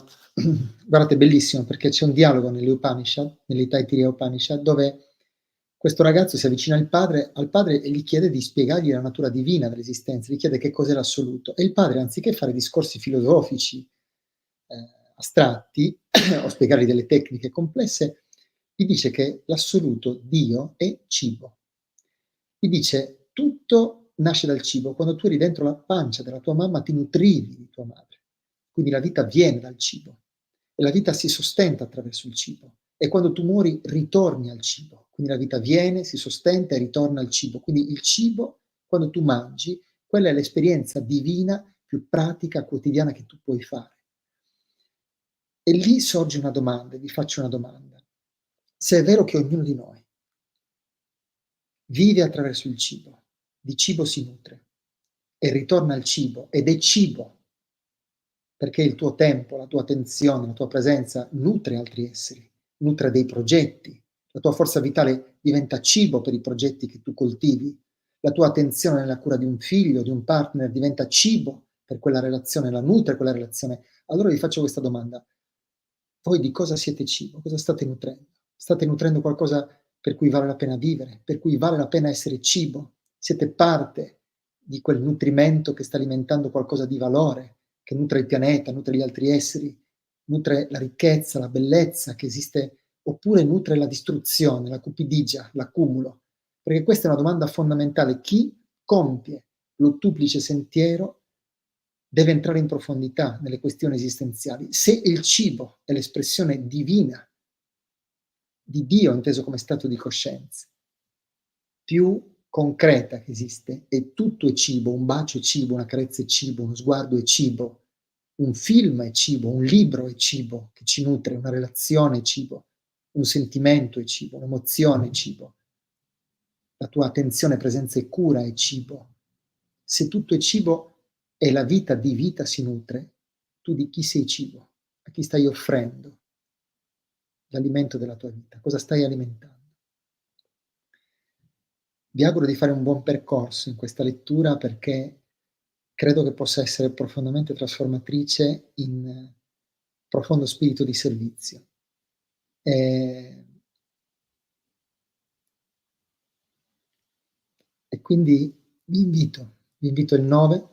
guardate, è bellissimo, perché c'è un dialogo nelle Upanishad, nelle Taittiriya Upanishad, dove questo ragazzo si avvicina al padre e gli chiede di spiegargli la natura divina dell'esistenza, gli chiede che cos'è l'assoluto, e il padre, anziché fare discorsi filosofici astratti o spiegargli delle tecniche complesse, gli dice che l'assoluto Dio è cibo. Gli dice: tutto nasce dal cibo. Quando tu eri dentro la pancia della tua mamma ti nutrivi di tua madre. Quindi la vita viene dal cibo e la vita si sostenta attraverso il cibo. E quando tu muori ritorni al cibo. Quindi la vita viene, si sostenta e ritorna al cibo. Quindi il cibo, quando tu mangi, quella è l'esperienza divina più pratica, quotidiana che tu puoi fare. E lì sorge una domanda, e vi faccio una domanda: se è vero che ognuno di noi vive attraverso il cibo, di cibo si nutre e ritorna al cibo, ed è cibo perché il tuo tempo, la tua attenzione, la tua presenza nutre altri esseri, nutre dei progetti, la tua forza vitale diventa cibo per i progetti che tu coltivi, la tua attenzione nella cura di un figlio, di un partner diventa cibo per quella relazione, la nutre quella relazione. Allora vi faccio questa domanda: voi di cosa siete cibo? Cosa state nutrendo? State nutrendo qualcosa per cui vale la pena vivere, per cui vale la pena essere cibo? Siete parte di quel nutrimento che sta alimentando qualcosa di valore, che nutre il pianeta, nutre gli altri esseri, nutre la ricchezza, la bellezza che esiste oppure nutre la distruzione, la cupidigia, l'accumulo? Perché questa è una domanda fondamentale. Chi compie l'ottuplice sentiero deve entrare in profondità nelle questioni esistenziali. Se il cibo è l'espressione divina di Dio, inteso come stato di coscienza, più concreta che esiste, e tutto è cibo, un bacio è cibo, una carezza è cibo, uno sguardo è cibo, un film è cibo, un libro è cibo che ci nutre, una relazione è cibo, un sentimento è cibo, un'emozione è cibo, la tua attenzione, presenza e cura è cibo. Se tutto è cibo e la vita di vita si nutre, tu di chi sei cibo? A chi stai offrendo l'alimento della tua vita? Cosa stai alimentando? Vi auguro di fare un buon percorso in questa lettura, perché credo che possa essere profondamente trasformatrice in profondo spirito di servizio. Ehm, e quindi vi invito il 9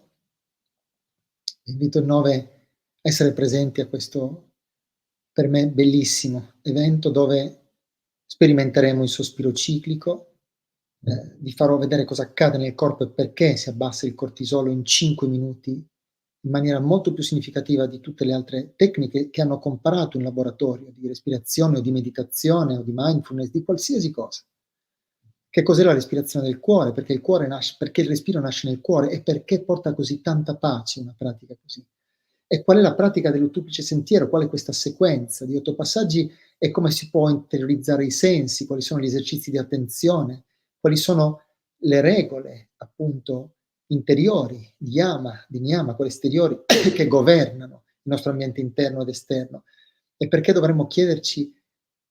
a essere presenti a questo, per me, bellissimo evento, dove sperimenteremo il sospiro ciclico. Vi farò vedere cosa accade nel corpo e perché si abbassa il cortisolo in 5 minuti, in maniera molto più significativa di tutte le altre tecniche che hanno comparato in laboratorio, di respirazione o di meditazione o di mindfulness, di qualsiasi cosa. Che cos'è la respirazione del cuore? Perché il respiro nasce nel cuore e perché porta così tanta pace una pratica così. E qual è la pratica dell'ottuplice sentiero? Qual è questa sequenza di 8 passaggi e come si può interiorizzare i sensi? Quali sono gli esercizi di attenzione? Quali sono le regole, appunto, interiori di yama, di niyama, quelle esteriori che governano il nostro ambiente interno ed esterno? E perché dovremmo chiederci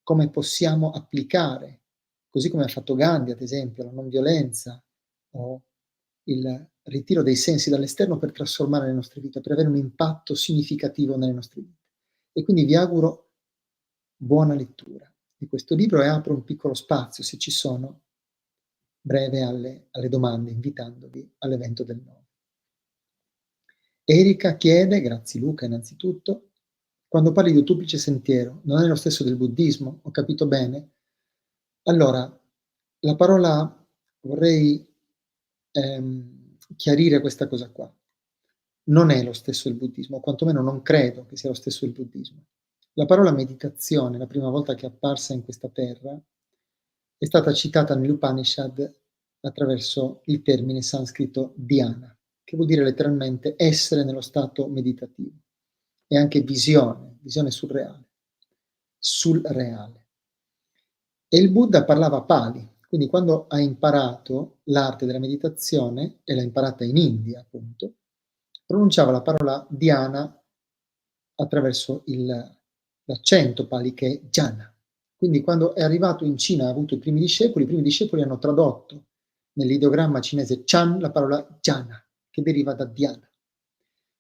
come possiamo applicare, così come ha fatto Gandhi, ad esempio, la non violenza o il ritiro dei sensi dall'esterno per trasformare le nostre vite, per avere un impatto significativo nelle nostre vite. E quindi vi auguro buona lettura di questo libro e apro un piccolo spazio, se ci sono, breve alle domande, invitandovi all'evento del 9. Erika chiede, grazie Luca innanzitutto, quando parli di duplice sentiero, non è lo stesso del buddismo? Ho capito bene? Allora, la parola vorrei chiarire questa cosa qua. Non è lo stesso il buddismo, o quantomeno non credo che sia lo stesso il buddismo. La parola meditazione, la prima volta che è apparsa in questa terra, è stata citata nell'Upanishad attraverso il termine sanscrito dhyana, che vuol dire letteralmente essere nello stato meditativo, e anche visione surreale, sul reale. E il Buddha parlava Pali, quindi quando ha imparato l'arte della meditazione, e l'ha imparata in India appunto, pronunciava la parola dhyana attraverso l'accento Pali che è jhana. Quindi quando è arrivato in Cina, ha avuto i primi discepoli hanno tradotto nell'ideogramma cinese Chan la parola jhana, che deriva da dhyana.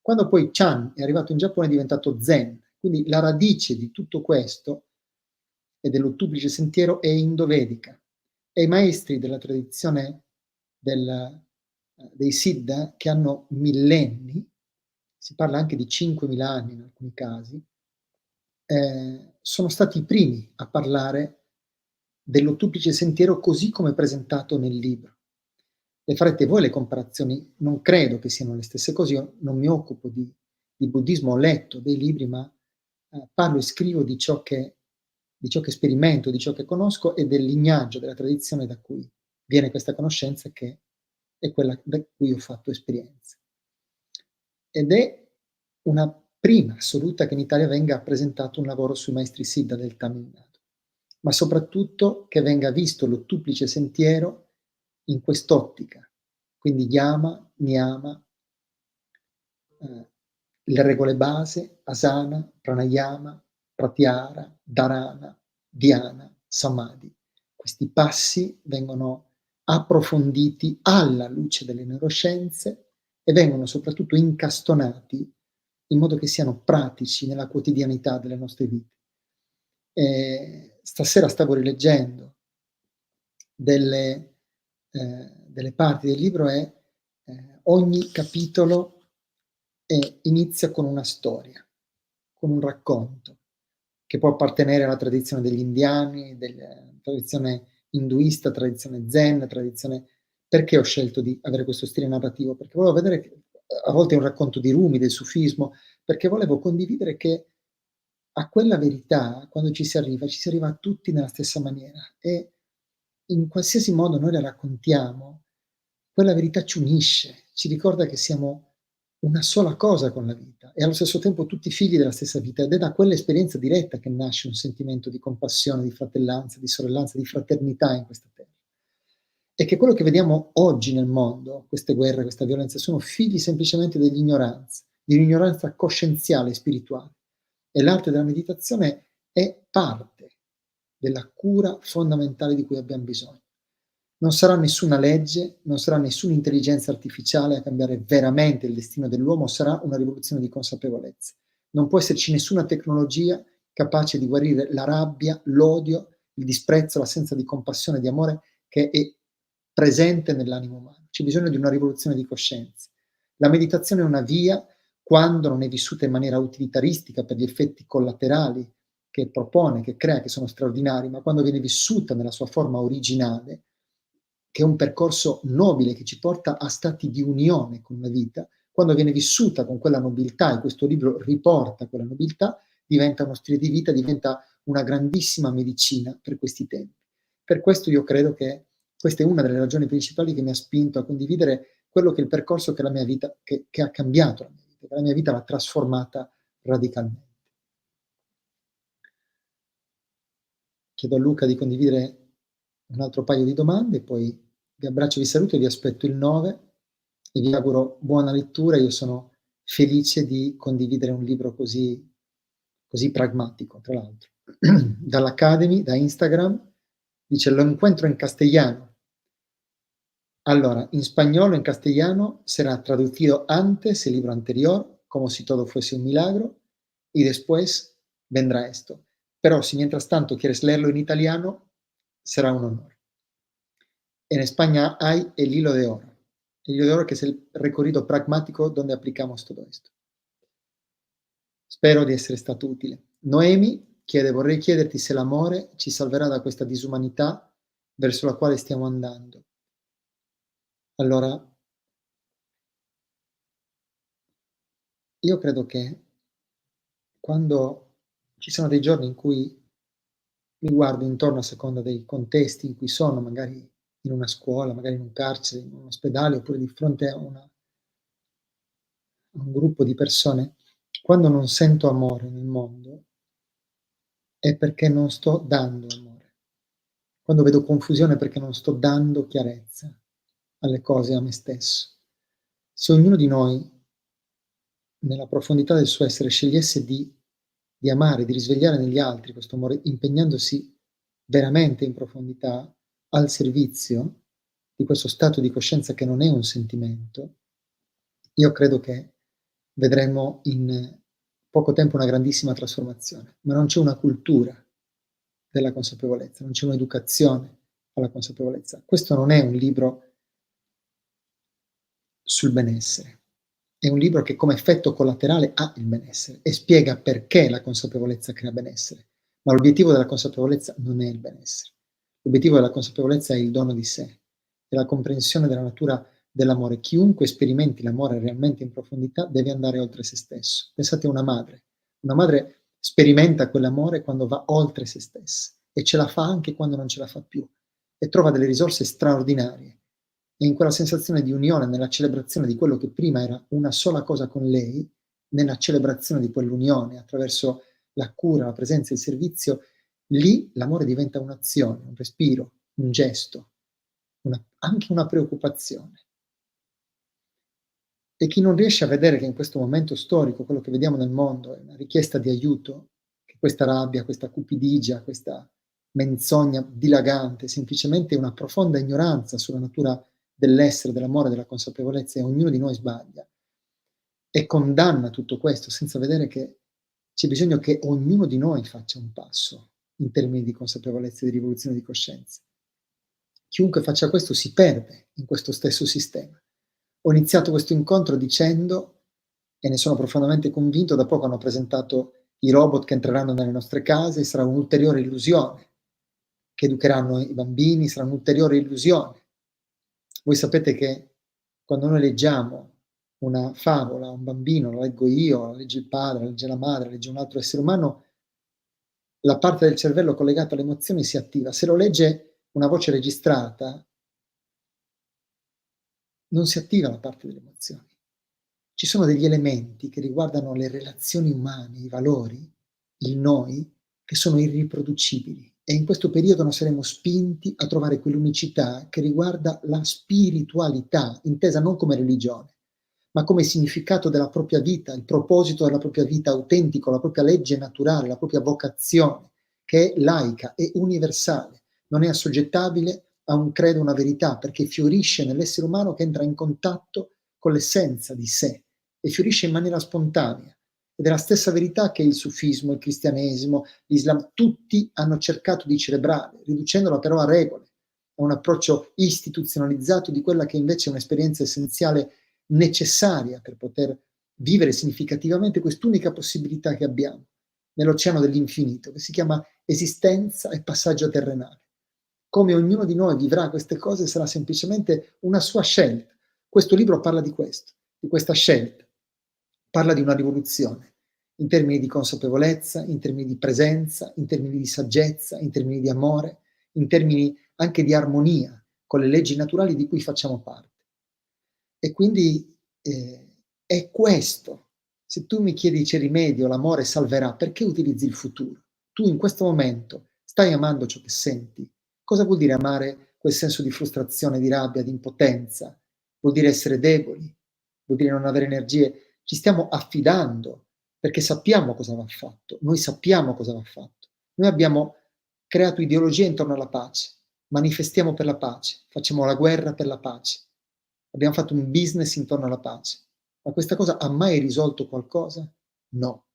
Quando poi Chan è arrivato in Giappone è diventato Zen, quindi la radice di tutto questo e dell'ottuplice sentiero è indovedica. E i maestri della tradizione dei Siddha, che hanno millenni, si parla anche di 5.000 anni in alcuni casi, sono stati i primi a parlare dell'ottuplice sentiero così come presentato nel libro. Le farete voi le comparazioni, non credo che siano le stesse cose, io non mi occupo di buddismo, ho letto dei libri, ma parlo e scrivo di ciò che sperimento, di ciò che conosco e del lignaggio, della tradizione da cui viene questa conoscenza, che è quella da cui ho fatto esperienza. Ed è una prima assoluta che in Italia venga presentato un lavoro sui maestri Siddha del Tamil Nadu, ma soprattutto che venga visto l'ottuplice sentiero in quest'ottica, quindi yama, niyama, le regole base, asana, pranayama, pratyahara, dharana, dhyana, samadhi. Questi passi vengono approfonditi alla luce delle neuroscienze e vengono soprattutto incastonati in modo che siano pratici nella quotidianità delle nostre vite. Stasera stavo rileggendo delle parti del libro e ogni capitolo inizia con una storia, con un racconto, che può appartenere alla tradizione degli indiani, tradizione induista, tradizione zen, tradizione. Perché ho scelto di avere questo stile narrativo? Perché volevo vedere che a volte è un racconto di Rumi, del sufismo, perché volevo condividere che a quella verità, quando ci si arriva tutti nella stessa maniera e in qualsiasi modo noi la raccontiamo, quella verità ci unisce, ci ricorda che siamo una sola cosa con la vita e allo stesso tempo tutti figli della stessa vita ed è da quell'esperienza diretta che nasce un sentimento di compassione, di fratellanza, di sorellanza, di fraternità in questa terra. E che quello che vediamo oggi nel mondo, queste guerre, questa violenza, sono figli semplicemente dell'ignoranza, di un'ignoranza coscienziale e spirituale. E l'arte della meditazione è parte della cura fondamentale di cui abbiamo bisogno. Non sarà nessuna legge, non sarà nessuna intelligenza artificiale a cambiare veramente il destino dell'uomo, sarà una rivoluzione di consapevolezza. Non può esserci nessuna tecnologia capace di guarire la rabbia, l'odio, il disprezzo, l'assenza di compassione, di amore che è presente nell'animo umano. C'è bisogno di una rivoluzione di coscienza. La meditazione è una via quando non è vissuta in maniera utilitaristica per gli effetti collaterali che propone, che crea, che sono straordinari, ma quando viene vissuta nella sua forma originale, che è un percorso nobile che ci porta a stati di unione con la vita, quando viene vissuta con quella nobiltà, e questo libro riporta quella nobiltà, diventa uno stile di vita, diventa una grandissima medicina per questi tempi. Per questo io credo che questa è una delle ragioni principali che mi ha spinto a condividere quello che è il percorso che la mia vita, che ha cambiato la mia vita, che la mia vita l'ha trasformata radicalmente. Chiedo a Luca di condividere un altro paio di domande, poi vi abbraccio, vi saluto e vi aspetto il 9 e vi auguro buona lettura. Io sono felice di condividere un libro così pragmatico, tra l'altro. Dall'Academy, da Instagram, dice: lo encuentro en castellano. Allora, en spagnolo, en castellano, será traducido antes el libro anterior, como si todo fuese un milagro, y después vendrá esto. Pero si mientras tanto quieres leerlo en italiano, será un honor. En España hay el hilo de oro. El hilo de oro que es el recorrido pragmático donde aplicamos todo esto. Spero di essere stato utile. Noemi chiede: vorrei chiederti se l'amore ci salverà da questa disumanità verso la quale stiamo andando. Allora, io credo che quando ci sono dei giorni in cui mi guardo intorno a seconda dei contesti in cui sono, magari in una scuola, magari in un carcere, in un ospedale, oppure di fronte a un gruppo di persone, quando non sento amore nel mondo è perché non sto dando amore. Quando vedo confusione è perché non sto dando chiarezza alle cose e a me stesso. Se ognuno di noi, nella profondità del suo essere, scegliesse di amare, di risvegliare negli altri questo amore, impegnandosi veramente in profondità al servizio di questo stato di coscienza che non è un sentimento, io credo che vedremo in poco tempo una grandissima trasformazione. Ma non c'è una cultura della consapevolezza, non c'è un'educazione alla consapevolezza. Questo non è un libro sul benessere. È un libro che come effetto collaterale ha il benessere e spiega perché la consapevolezza crea benessere. Ma l'obiettivo della consapevolezza non è il benessere. L'obiettivo della consapevolezza è il dono di sé, è la comprensione della natura dell'amore. Chiunque sperimenti l'amore realmente in profondità deve andare oltre se stesso. Pensate a una madre. Una madre sperimenta quell'amore quando va oltre se stessa e ce la fa anche quando non ce la fa più e trova delle risorse straordinarie. E in quella sensazione di unione, nella celebrazione di quello che prima era una sola cosa con lei, nella celebrazione di quell'unione attraverso la cura, la presenza, il servizio, lì l'amore diventa un'azione, un respiro, un gesto, anche una preoccupazione. E chi non riesce a vedere che in questo momento storico quello che vediamo nel mondo è una richiesta di aiuto, che questa rabbia, questa cupidigia, questa menzogna dilagante, semplicemente una profonda ignoranza sulla natura dell'essere, dell'amore, della consapevolezza, e ognuno di noi sbaglia, e condanna tutto questo senza vedere che c'è bisogno che ognuno di noi faccia un passo in termini di consapevolezza e di rivoluzione di coscienza. Chiunque faccia questo si perde in questo stesso sistema. Ho iniziato questo incontro dicendo, e ne sono profondamente convinto, da poco hanno presentato i robot che entreranno nelle nostre case sarà un'ulteriore illusione, che educheranno i bambini sarà un'ulteriore illusione. Voi sapete che quando noi leggiamo una favola a un bambino, la leggo io, la legge il padre, la legge la madre, la legge un altro essere umano, la parte del cervello collegata alle emozioni si attiva. Se lo legge una voce registrata, non si attiva la parte delle emozioni. Ci sono degli elementi che riguardano le relazioni umane, i valori, il noi, che sono irriproducibili e in questo periodo noi saremo spinti a trovare quell'unicità che riguarda la spiritualità, intesa non come religione, ma come significato della propria vita, il proposito della propria vita autentico, la propria legge naturale, la propria vocazione, che è laica, è universale, non è assoggettabile a un credo, una verità, perché fiorisce nell'essere umano che entra in contatto con l'essenza di sé e fiorisce in maniera spontanea. Ed è la stessa verità che il sufismo, il cristianesimo, l'Islam, tutti hanno cercato di celebrare, riducendola però a regole, a un approccio istituzionalizzato di quella che invece è un'esperienza essenziale necessaria per poter vivere significativamente quest'unica possibilità che abbiamo nell'oceano dell'infinito, che si chiama esistenza e passaggio terrenale. Come ognuno di noi vivrà queste cose sarà semplicemente una sua scelta. Questo libro parla di questo, di questa scelta. Parla di una rivoluzione in termini di consapevolezza, in termini di presenza, in termini di saggezza, in termini di amore, in termini anche di armonia con le leggi naturali di cui facciamo parte. E quindi è questo. Se tu mi chiedi c'è rimedio, l'amore salverà, perché utilizzi il futuro? Tu in questo momento stai amando ciò che senti. Cosa vuol dire amare quel senso di frustrazione, di rabbia, di impotenza? Vuol dire essere deboli, vuol dire non avere energie. Ci stiamo affidando perché sappiamo cosa va fatto. Noi sappiamo cosa va fatto. Noi abbiamo creato ideologie intorno alla pace, manifestiamo per la pace, facciamo la guerra per la pace. Abbiamo fatto un business intorno alla pace. Ma questa cosa ha mai risolto qualcosa? No.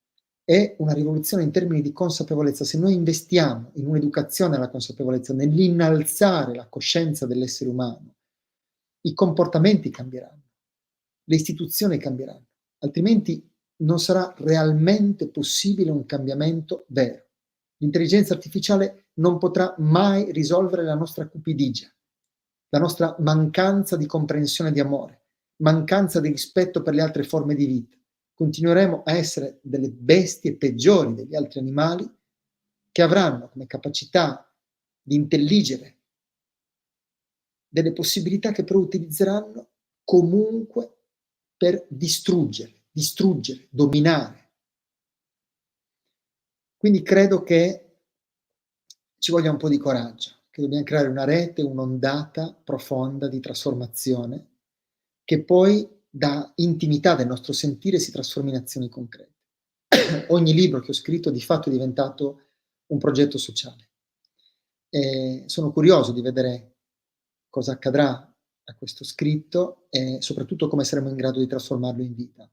È una rivoluzione in termini di consapevolezza. Se noi investiamo in un'educazione alla consapevolezza, nell'innalzare la coscienza dell'essere umano, i comportamenti cambieranno, le istituzioni cambieranno, altrimenti non sarà realmente possibile un cambiamento vero. L'intelligenza artificiale non potrà mai risolvere la nostra cupidigia, la nostra mancanza di comprensione di amore, mancanza di rispetto per le altre forme di vita. Continueremo a essere delle bestie peggiori degli altri animali che avranno come capacità di intelligere delle possibilità che però utilizzeranno comunque per distruggere, dominare. Quindi credo che ci voglia un po' di coraggio, che dobbiamo creare una rete, un'ondata profonda di trasformazione che poi da intimità del nostro sentire si trasforma in azioni concrete. Ogni libro che ho scritto di fatto è diventato un progetto sociale. E sono curioso di vedere cosa accadrà a questo scritto e soprattutto come saremo in grado di trasformarlo in vita.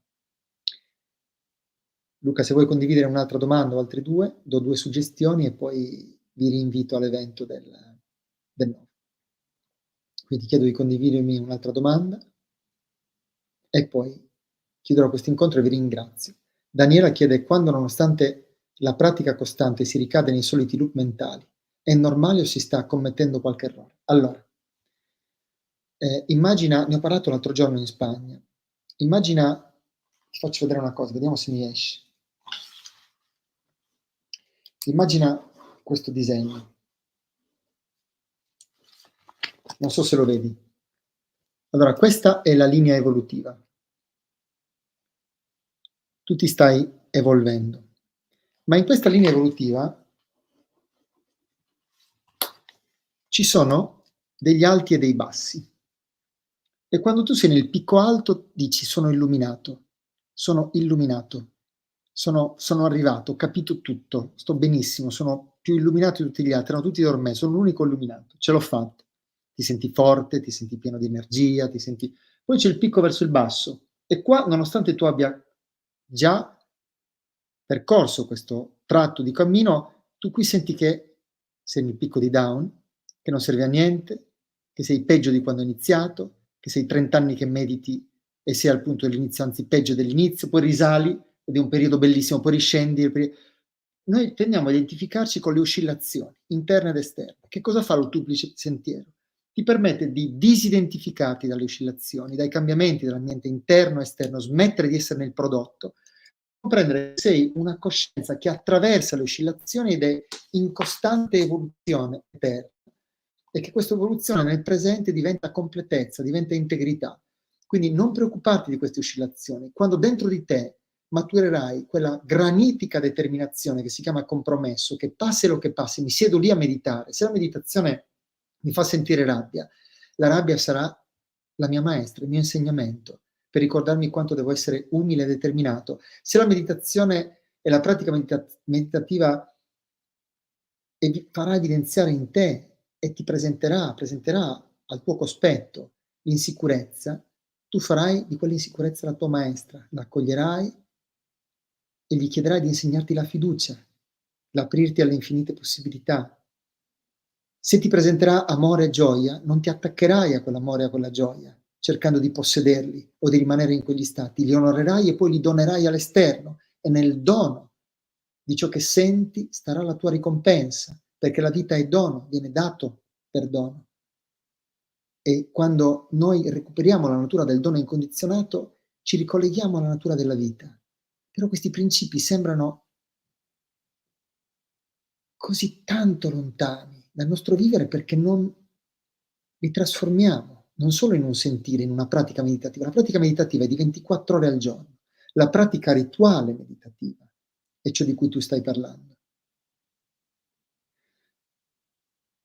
Luca, se vuoi condividere un'altra domanda o altre due, do 2 suggestioni e poi vi rinvito all'evento del 9. Quindi ti chiedo di condividermi un'altra domanda e poi chiuderò questo incontro e vi ringrazio. Daniela chiede: quando nonostante la pratica costante si ricade nei soliti loop mentali, è normale o si sta commettendo qualche errore? Allora, immagina, ne ho parlato l'altro giorno in Spagna, immagina, ti faccio vedere una cosa, vediamo se mi esce. Immagina questo disegno. Non so se lo vedi. Allora, questa è la linea evolutiva. Tu ti stai evolvendo. Ma in questa linea evolutiva ci sono degli alti e dei bassi. E quando tu sei nel picco alto dici sono illuminato, sono arrivato, ho capito tutto, sto benissimo, sono più illuminato di tutti gli altri, erano tutti dormenti, sono l'unico illuminato, ce l'ho fatta. Ti senti forte, ti senti pieno di energia, ti senti... Poi c'è il picco verso il basso e qua, nonostante tu abbia già percorso questo tratto di cammino, tu qui senti che sei nel picco di down, che non serve a niente, che sei peggio di quando hai iniziato, che sei 30 anni che mediti e sei al punto dell'inizio, anzi peggio dell'inizio, poi risali, ed è un periodo bellissimo, poi riscendi noi tendiamo a identificarci con le oscillazioni interne ed esterne. Che cosa fa l'ottuplice sentiero? Ti permette di disidentificarti dalle oscillazioni, dai cambiamenti dell'ambiente interno e esterno, smettere di esserne il prodotto, comprendere che sei una coscienza che attraversa le oscillazioni ed è in costante evoluzione eterna e che questa evoluzione nel presente diventa completezza, diventa integrità. Quindi non preoccuparti di queste oscillazioni. Quando dentro di te maturerai quella granitica determinazione che si chiama compromesso, che passi lo che passi, mi siedo lì a meditare. Se la meditazione mi fa sentire rabbia, la rabbia sarà la mia maestra, il mio insegnamento, per ricordarmi quanto devo essere umile e determinato. Se la meditazione e la pratica meditativa farà evidenziare in te e ti presenterà al tuo cospetto l'insicurezza, tu farai di quell'insicurezza la tua maestra, la accoglierai e gli chiederai di insegnarti la fiducia, l'aprirti alle infinite possibilità. Se ti presenterà amore e gioia, non ti attaccherai a quell'amore e a quella gioia, cercando di possederli o di rimanere in quegli stati, li onorerai e poi li donerai all'esterno e nel dono di ciò che senti starà la tua ricompensa, perché la vita è dono, viene dato per dono. E quando noi recuperiamo la natura del dono incondizionato, ci ricolleghiamo alla natura della vita. Però questi principi sembrano così tanto lontani dal nostro vivere perché non li trasformiamo, non solo in un sentire, in una pratica meditativa. La pratica meditativa è di 24 ore al giorno. La pratica rituale meditativa è ciò di cui tu stai parlando.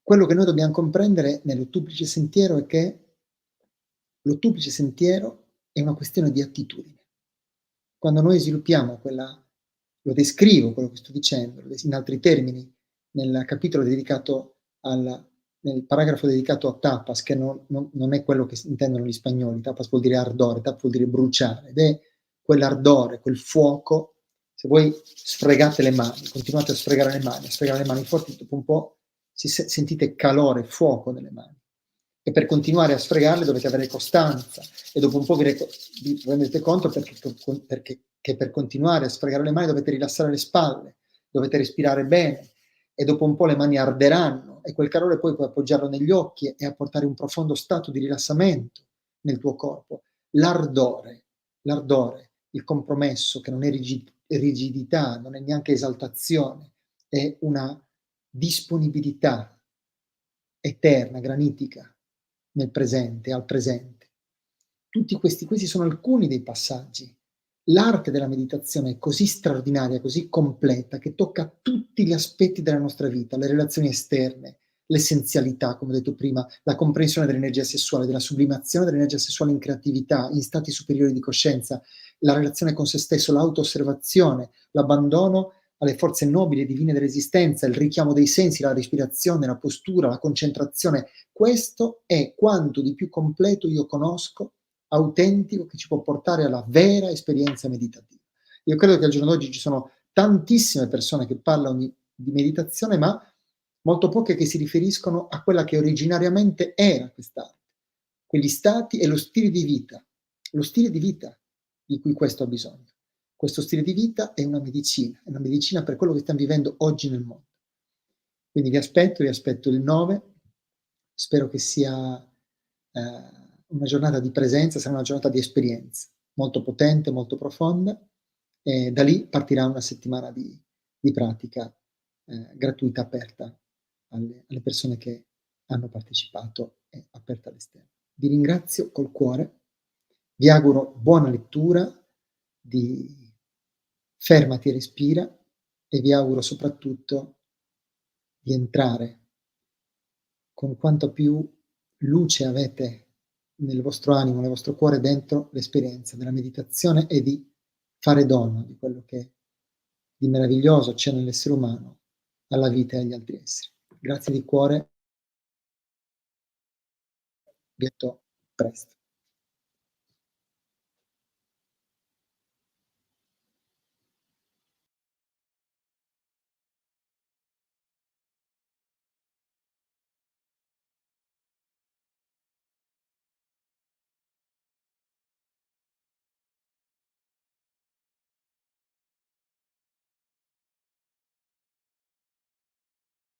Quello che noi dobbiamo comprendere nell'ottuplice sentiero è che l'ottuplice sentiero è una questione di attitudine. Quando noi sviluppiamo lo descrivo quello che sto dicendo in altri termini nel capitolo dedicato nel paragrafo dedicato a tapas, che non è quello che intendono gli spagnoli. Tapas vuol dire ardore, tapas vuol dire bruciare, ed è quell'ardore, quel fuoco. Se voi sfregate le mani, continuate a sfregare le mani forti, dopo un po' sentite calore, fuoco nelle mani. E per continuare a sfregarle dovete avere costanza e dopo un po' vi rendete conto che per continuare a sfregare le mani dovete rilassare le spalle, dovete respirare bene e dopo un po' le mani arderanno e quel calore poi puoi appoggiarlo negli occhi e apportare un profondo stato di rilassamento nel tuo corpo. L'ardore, il compromesso che non è rigidità, non è neanche esaltazione, è una disponibilità eterna, granitica nel presente, al presente. Tutti questi sono alcuni dei passaggi. L'arte della meditazione è così straordinaria, così completa, che tocca tutti gli aspetti della nostra vita, le relazioni esterne, l'essenzialità, come ho detto prima, la comprensione dell'energia sessuale, della sublimazione dell'energia sessuale in creatività, in stati superiori di coscienza, la relazione con se stesso, l'auto-osservazione, l'abbandono alle forze nobili e divine dell'esistenza, il richiamo dei sensi, la respirazione, la postura, la concentrazione. Questo è quanto di più completo io conosco, autentico, che ci può portare alla vera esperienza meditativa. Io credo che al giorno d'oggi ci sono tantissime persone che parlano di meditazione, ma molto poche che si riferiscono a quella che originariamente era quest'arte, quegli stati e lo stile di vita di cui questo ha bisogno. Questo stile di vita è una medicina per quello che stiamo vivendo oggi nel mondo. Quindi vi aspetto il 9, spero che sia una giornata di presenza, sarà una giornata di esperienza, molto potente, molto profonda, e da lì partirà una settimana di pratica gratuita, aperta alle persone che hanno partecipato e aperta all'esterno. Vi ringrazio col cuore, vi auguro buona lettura di Fermati e respira e vi auguro soprattutto di entrare con quanto più luce avete nel vostro animo, nel vostro cuore, dentro l'esperienza della meditazione e di fare dono di quello che di meraviglioso c'è nell'essere umano alla vita e agli altri esseri. Grazie di cuore, vi aspetto presto.